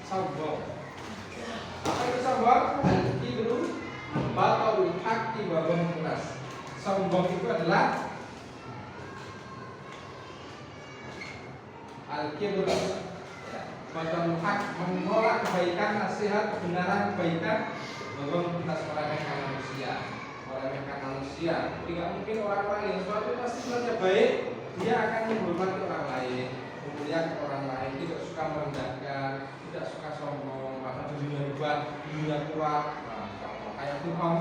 Sombong. Apa itu sombong? Al-kibru batalul haqqi wa ghamtunas. Sombong itu adalah al-kibru batalul haqq, menolak kebaikan, nasihat, kebenaran, kebaikan, wa ghamtunas, meremehkan manusia. Meremehkan manusia. Tidak mungkin orang-orang yang suatu pasti sebenarnya baik, dia akan menghormati orang lain, memuliakan orang lain, tidak suka merendahkan, tidak suka sombong, merasa dirinya hebat, dirinya kuat. Kayak Fir'aun,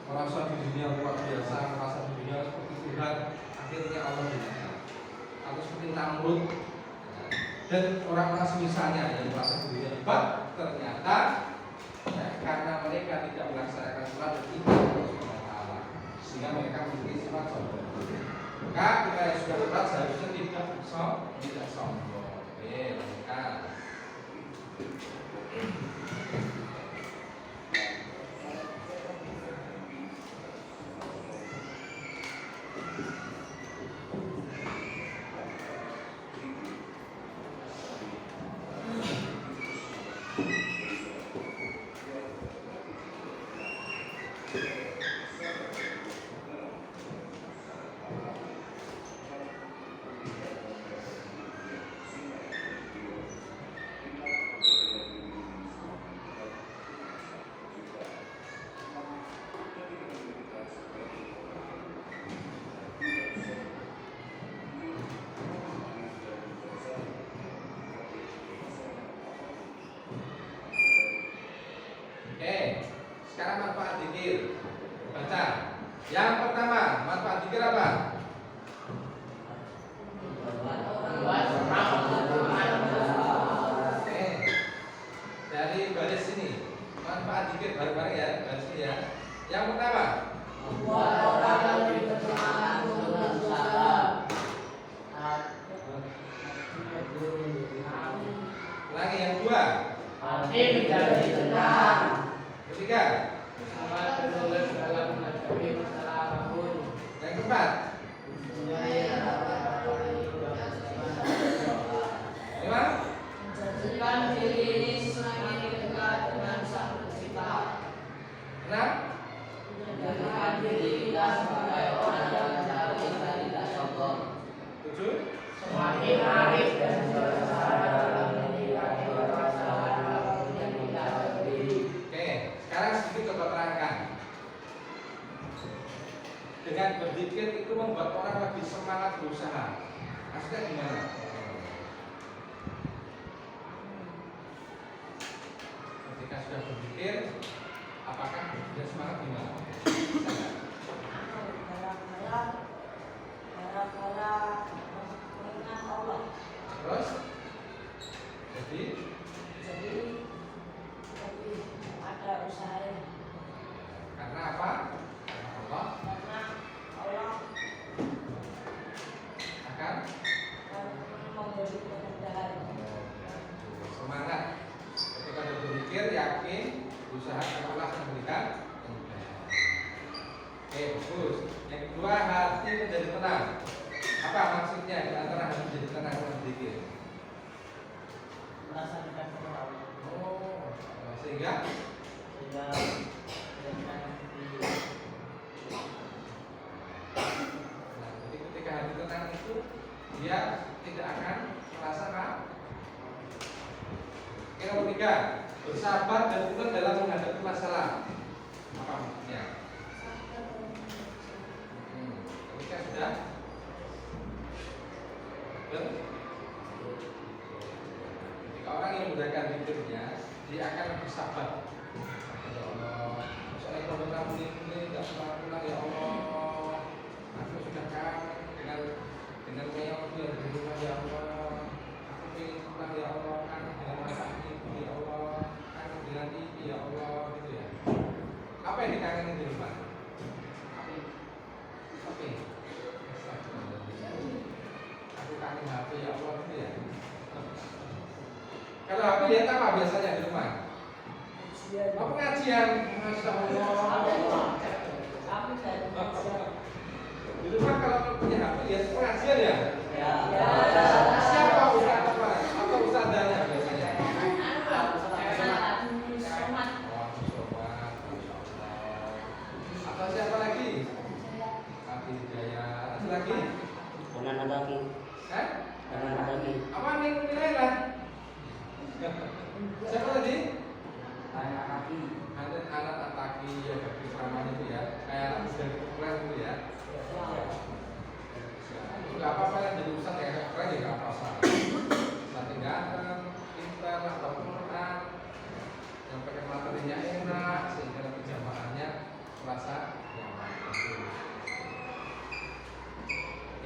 merasa dirinya luar biasa, merasa dirinya seperti Tuhan, akhirnya Allah binasa. Atau seperti Namrud dan orang-orang semisalnya yang merasa dirinya hebat, ternyata karena mereka tidak melaksanakan sholat dan ibadah Allah, sehingga mereka memiliki sifat sombong. Maka kita yang sudah sholat seharusnya tidak sombong. Oke, lanjutkan. Sekarang manfaat zikir. Baca. Yang pertama, manfaat zikir apa? Oke. Dari baris ini, manfaat zikir bareng-bareng ya, baris ini ya. Yang pertama, membuat orang lebih bersemangat untuk berusaha. Lagi yang kedua, Hati menjadi tenang. ketiga, Sangat tertulis dalam menghadapi masalah apapun. yang keempat, lima, Menjadikan diri ini semakin dekat dengan Sang Pencipta. enam, Menjadikan diri kita sebagai orang yang jauh dan tidak sombong. tujuh, Semakin arif dan berusaha dalam menghindari permasalahan apapun yang kita hadapi. Oke, sekarang sedikit coba terangkan. Dengan berzikir itu membuat orang lebih semangat berusaha. Maksudnya gimana? Ketika sudah berzikir, apakah dia semangat gimana? Terus? Jadi karena apa? Karena Allah akan semangat ketika dia berzikir, yakin, usaha karena Allah akan memberikan kemudahan. Oke, bagus. Yang kedua, hati menjadi tenang. Apa maksudnya di antara hati menjadi tenang dan berzikir? Merasakan Allah. Oh, sehingga jadi ketika hati tenang itu dia tidak akan merasa apa? Oke, nomor tiga, bersabar dan kuat dalam menghadapi masalah. Apa maksudnya? Ketika sudah ketika orang yang mudahkan zikirnya, dia akan lebih sabar. Ya Allah, saya kalau kamu ini tidak pulang ya Allah, aku sudah kangen dengan meong yang di rumah ya Allah, aku ingin pulang ya Allah, kangen dengan masak ibu ya Allah, kangen dengan ibu ya Allah, gitu ya. Apa yang dikangenin di rumah? Oke. Aku kangen HP ya Allah, gitu ya. Kalau HP lihat apa biasanya di rumah? Oh, pengajian, masya Allah. Di rumah kalau punya HP lihat pengajian ya? Siapa ustaz apa? Apa ustazanya biasanya? Atau siapa lagi? Abi Hidayah. Ada lagi? Anak lagi. Hah? Anak lagi. Apa nih nilai lah? Siapa tadi? Anak lagi. Ada anak ataki ya bagi ceramah itu ya, kayak anak muda keren itu ya. Gak apa-apa yang jadi ustaz ya, keren ya gak apa-apa. Ustaz yang ganteng, pintar, atau Quran, yang pakai materinya enak, sehingga nanti jamaahnya merasa nyaman.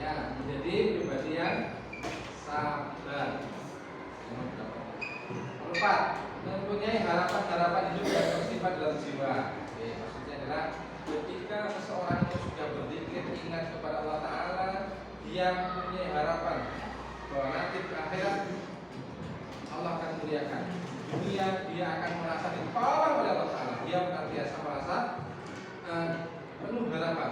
Ya, menjadi pribadi yang sabar. Nomor 4, mempunyai harapan-harapan hidup yang bersifat dalam jiwa. Oke, maksudnya adalah ketika seseorang itu sudah berzikir ingat kepada Allah Ta'ala, dia mempunyai harapan bahwa nanti di akhirat Allah akan muliakan. Dunia dia akan merasa ditolong oleh Allah Ta'ala. Dia akan biasa merasa penuh harapan.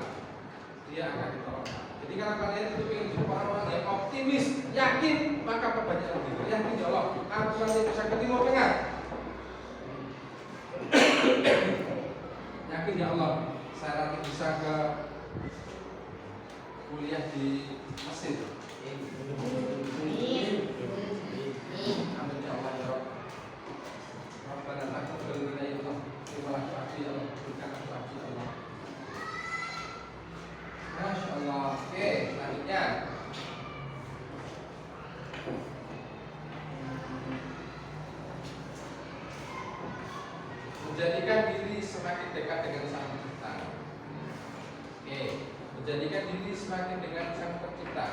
Dia akan ditolong. Jadi kalau kalian itu ingin jadi orang-orang yang optimis, yakin, maka perbanyak begitu. Yakin ya Allah, aku nanti bisa ke Timur Tengah. Yakin ya Allah, saya nanti bisa ke kuliah di Mesir. Amin ya Allah ya Rabb. Rabbana taqabbal minna ya Allah. Terimalah doa ya Allah, berikan doa ya Allah. Masya Allah. Oke, selanjutnya menjadikan diri semakin dekat dengan Sang Pencipta. Oke, menjadikan diri semakin dengan Sang Pencipta,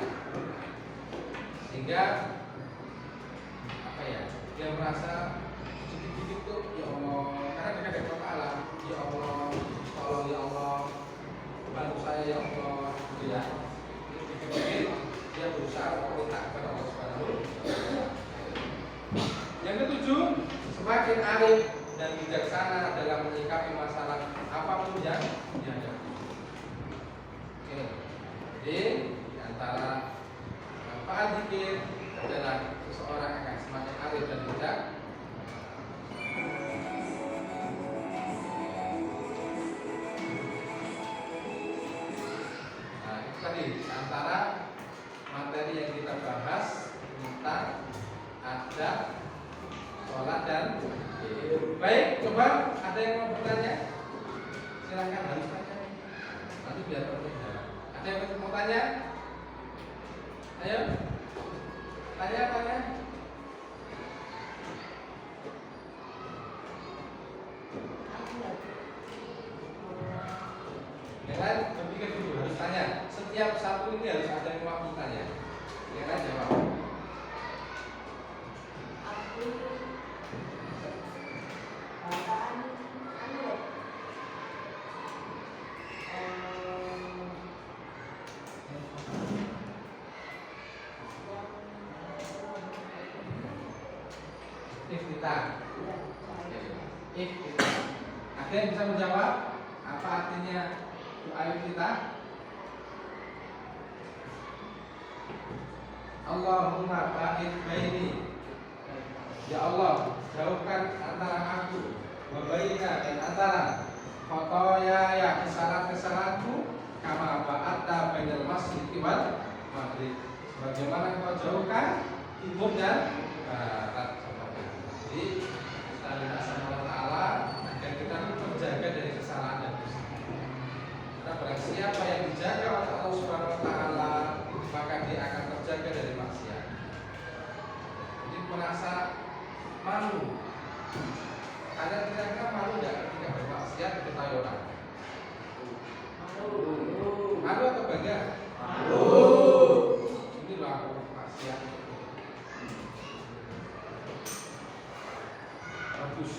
sehingga apa ya? Dia merasa sedikit-sedikit tuh, ya Allah, karena dekat dengan Allah Ta'ala, ya Allah, tolong ya Allah, bantu saya ya Allah, gitu ya. Dikit-dikit dia berusaha meminta kepada Allah Subhanahu wa Ta'ala. Yang ketujuh, semakin arif dan bijaksana dalam menyikapi masalah apapun yang dihadapi. Oke, jadi di antara manfaat zikir adalah seseorang akan semakin arif dan bijak. Nah, itu tadi di antara materi yang kita bahas tentang adab sholat dan baik, coba ada yang mau bertanya? Silakan, harus tanya. Nanti biar terjawab. Ada yang mau tanya? Ayo, tanya. Jangan berpikir dulu, harus tanya. Setiap satu ini harus ada yang waktu tanya. Jangan jawab. Iftitah. Ada yang bisa menjawab apa artinya doa iftitah? Allahumma ba'id baini. Ya Allah, jauhkan antara aku wa baina dan antara khotoya ya kesalahan-kesalahanku kama ba'atta bainal masjid wal maghrib. Bagaimana kau jauhkan timur dan barat. Jadi kita minta sama Allah Ta'ala agar kita terjaga dari kesalahan dan dosa. Karena barang siapa yang dijaga oleh Allah Subhanahu Wa Ta'ala, maka dia akan terjaga dari maksiat. Jadi merasa kira-kira malu nggak ketika bermaksiat diketahui orang? Malu atau bangga? Inilah maksiat. Bagus.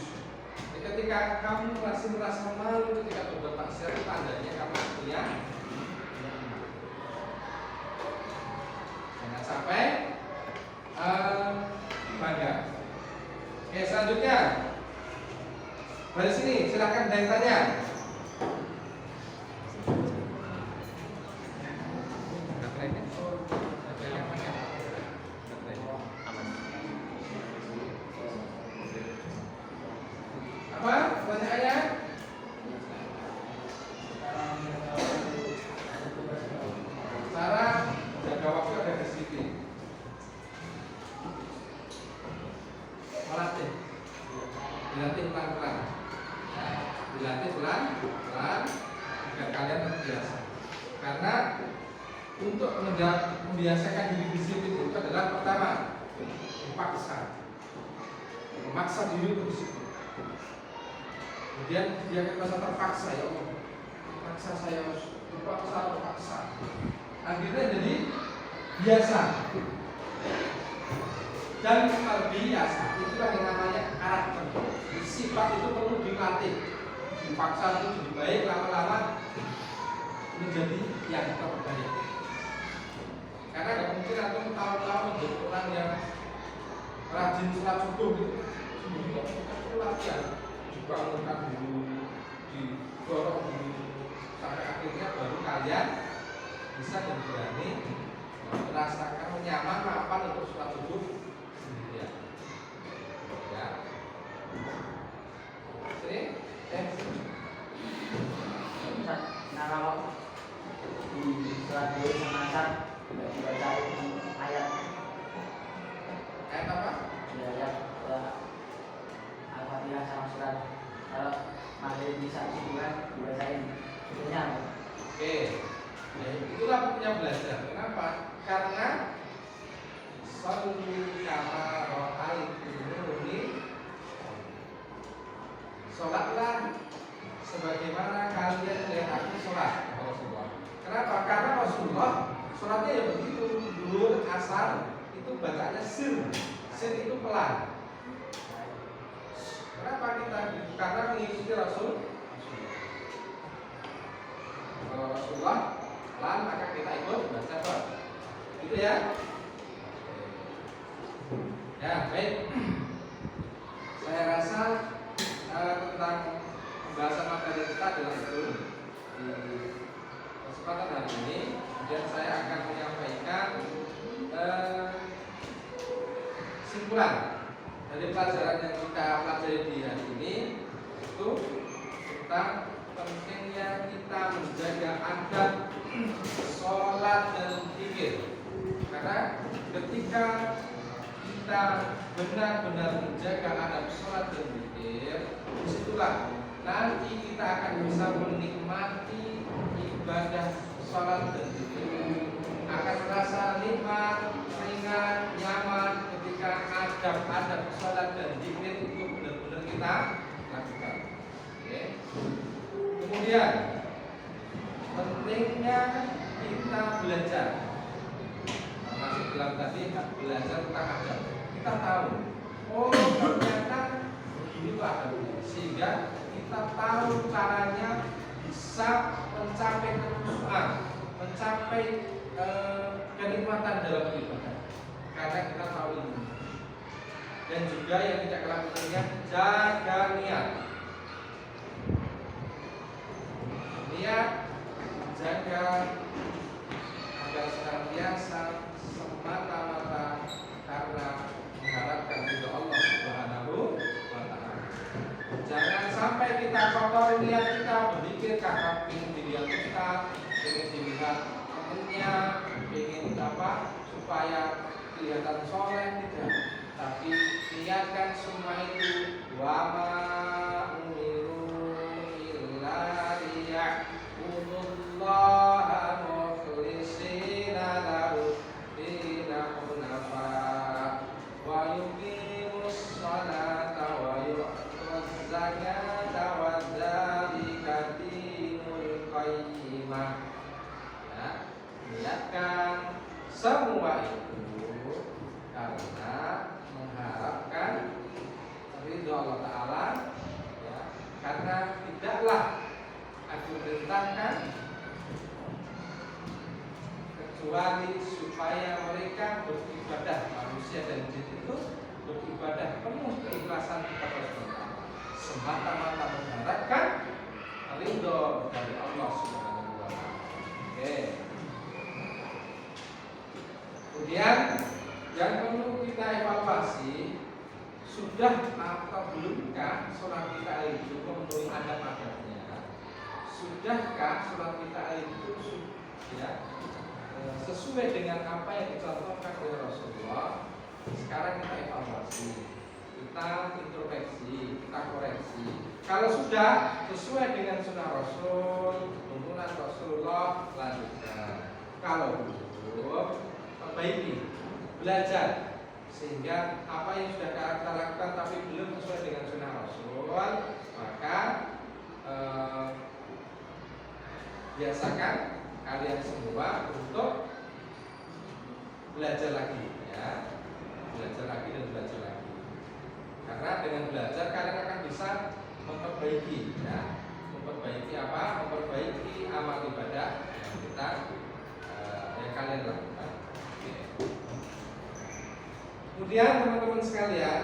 Ketika kamu masih merasa malu ketika berbuat maksiat, tandanya kamu punya iman. Jangan sampai bangga. Oke, selanjutnya dari sini silakan ada yang tanya. Apa pertanyaannya? Cara jaga waktu ada disiplin. Melatih, dilatih pelan-pelan, dilatih pelan-pelan agar kalian terbiasa. Karena untuk membiasakan diri disiplin itu adalah pertama memaksa diri untuk disiplin. Kemudian dia merasa terpaksa, ya Allah, paksa saya harus terpaksa. Akhirnya jadi biasa. Dan terbiasa itulah yang namanya karakter. Sifat itu perlu dilatih, dipaksa itu jadi baik, lama-lama menjadi yang terbaik. Karena gak mungkin antum tahu-tahu menjadi orang yang rajin sholat subuh gitu. Itu latihan, dibangunkan dulu, didorong dulu, sampai akhirnya baru kalian bisa dan berani merasakan nyaman mapan untuk sholat subuh sendirian. Ya. Sini, Nah kalau di sholat dulu sama asar tidak dibacain ayat apa? Ayat Al-Fatihah sama surat. Kalau maghrib bisa kan dibacain itunya. Oke, nah, itulah pentingnya belajar. Kenapa? Karena shollu kama ra'aitumuni, sholatlah sebagaimana kalian melihat aku sholat. Rasulullah. Kenapa? Karena Rasulullah sholatnya ya begitu. Zuhur, asar itu bacanya sir itu pelan. Kenapa kita? Karena mengikuti Rasul. Kalau Rasulullah pelan, maka kita ikut baca pelan. Gitu ya. Ya, baik. Saya rasa tentang pembahasan materi kita adalah itu di kesempatan hari ini. Kemudian saya akan menyampaikan kesimpulan dari pelajaran yang kita pelajari di hari ini, itu tentang pentingnya kita menjaga adab sholat dan zikir. Karena ketika kita benar-benar menjaga adab sholat dan zikir, disitulah nanti kita akan bisa menikmati ibadah sholat dan zikir, akan merasa nikmat, ringan, nyaman ketika adab sholat dan zikir itu benar-benar kita lakukan. Oke. Kemudian pentingnya kita belajar, masuk dalam tadi belajar tentang adab. Kita tahu, oh ternyata begini tuh adabnya, sehingga kita tahu caranya bisa mencapai kekhusyuan, mencapai kenikmatan dalam ibadah. Karena kita tahu ini. Dan juga yang tidak kalah pentingnya, jaga niat. Niat jaga agar senantiasa semata-mata karena mengharapkan ridho Allah Subhanahu wa Ta'ala. Jangan sampai kita kotor niat kita, berpikir kakak ingin dilihat ustaz, ingin dilihat temennya, ingin apa supaya kelihatan soleh, tidak. Tapi niatkan semua itu wama umiru illa liya'budullaha mukhlishina lahu dina hunafa wa yuqimus salata wa yu'tuz zakata rumah. Ya, niatkan semua itu karena mengharapkan ridho Allah Ta'ala, ya, karena tidaklah aku perintahkan kecuali supaya mereka beribadah, manusia dan jin itu beribadah penuh keikhlasan kepada Allah, semata-mata mengharapkan ridho dari Allah Subhanahu wa Ta'ala. Oke. Kemudian yang perlu kita evaluasi, sudah atau belumkah sholat kita itu memenuhi adab-adabnya? Sudahkah sholat kita itu ya, sesuai dengan apa yang dicontohkan oleh Rasulullah? Sekarang kita evaluasi, kita introspeksi, kita koreksi. Kalau sudah sesuai dengan sunnah Rasul, tuntunan Rasulullah, lanjutkan. Kalau belum, perbaiki, belajar, sehingga apa yang sudah kita lakukan tapi belum sesuai dengan sunnah Rasul, maka biasakan kalian semua untuk belajar lagi, ya, belajar lagi dan belajar lagi. Karena dengan belajar kalian akan bisa memperbaiki, ya, memperbaiki apa? Memperbaiki amal ibadah yang kita yang kalian lakukan. Oke. Kemudian teman-teman sekalian,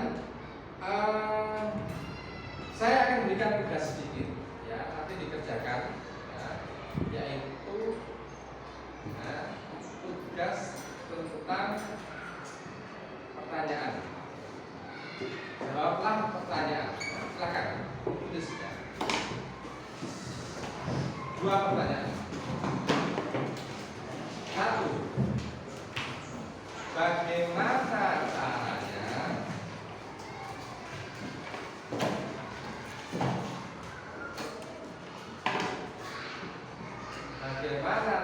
saya akan berikan tugas sedikit, ya, nanti dikerjakan, ya, yaitu tugas tentang pertanyaan. Jawablah pertanyaan. Silakan tulis, ya. 2 pertanyaan. 1. Bagaimana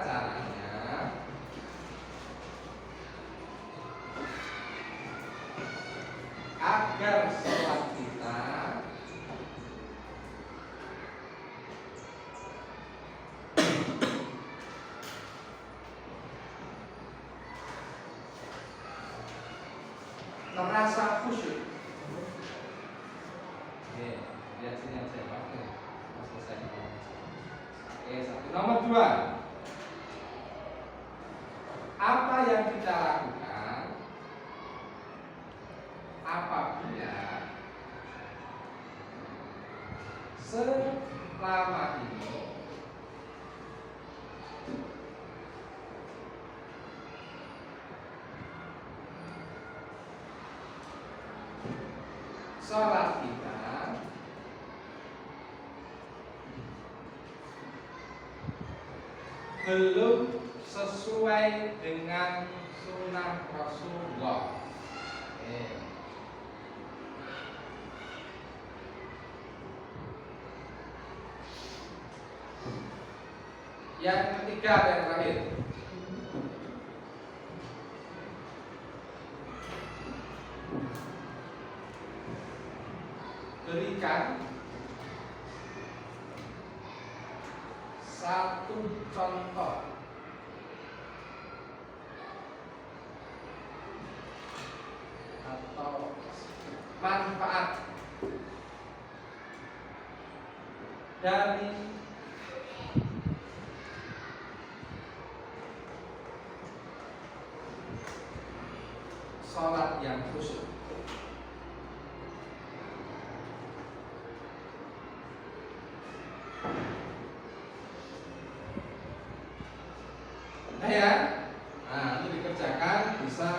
caranya agar sholat kita merasa khusyuk. Oke, lihat sini aja, Pak. Selesai. Oke, 1. Nomor 2. Apa yang kita lakukan apabila selama ini sholat kita belum sesuai dengan sunnah Rasulullah? Yang ketiga dan terakhir, berikan 1 contoh atau manfaat dari sholat yang khusyuk. Nah, ya, nah, itu dikerjakan, bisa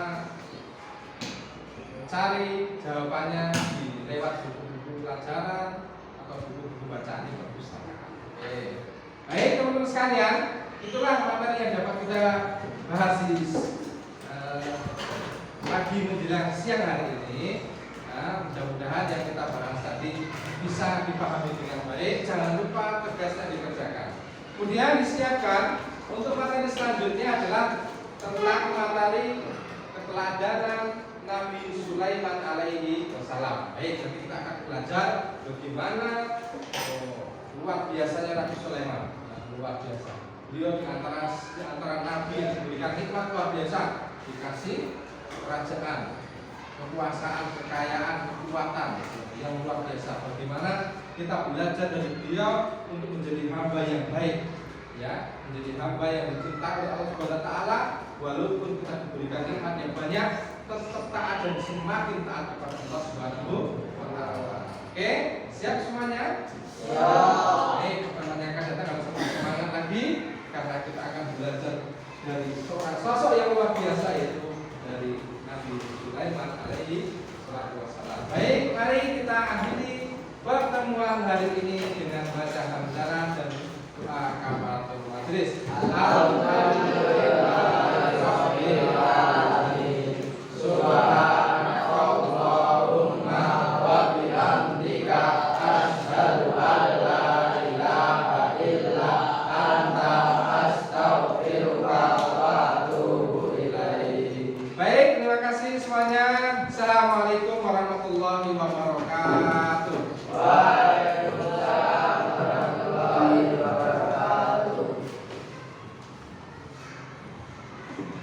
cari jawabannya di lewat buku-buku pelajaran atau buku-buku bacaan di perpustakaan. Oke. Baik teman-teman sekalian, itulah materi yang dapat kita bahas di pagi menjelang siang hari ini. Nah, mudah-mudahan yang kita bahas tadi bisa dipahami dengan baik. Jangan lupa tugasnya dikerjakan. Kemudian disiapkan untuk materi selanjutnya adalah tentang materi keteladanan Nabi Sulaiman alaihi wassalam. Baik, nanti kita akan belajar bagaimana luar biasanya Nabi Sulaiman. Luar biasa. beliau di antara nabi yang diberikan nikmat luar biasa, dikasih kerajaan, kekuasaan, kekayaan, kekuatan yang luar biasa. Bagaimana kita belajar dari beliau untuk menjadi hamba yang baik, ya, menjadi hamba yang dicintai oleh Allah Subhanahu wa taala, walaupun kita diberikan nikmat yang banyak, tetap taat dan semakin taat kepada Allah Subhanahu wa taala. Oke, siap semuanya? Siap. Baik, pertanyaan datang harus semangat lagi karena kita akan belajar dari seorang sosok yang luar biasa, yaitu dari Nabi Sulaiman alaihi wassalam. Baik, mari kita akhiri pertemuan hari ini dengan baca hamdalah dan doa kafaratul majelis. Baik, terima kasih semuanya. Assalamualaikum warahmatullahi wabarakatuh.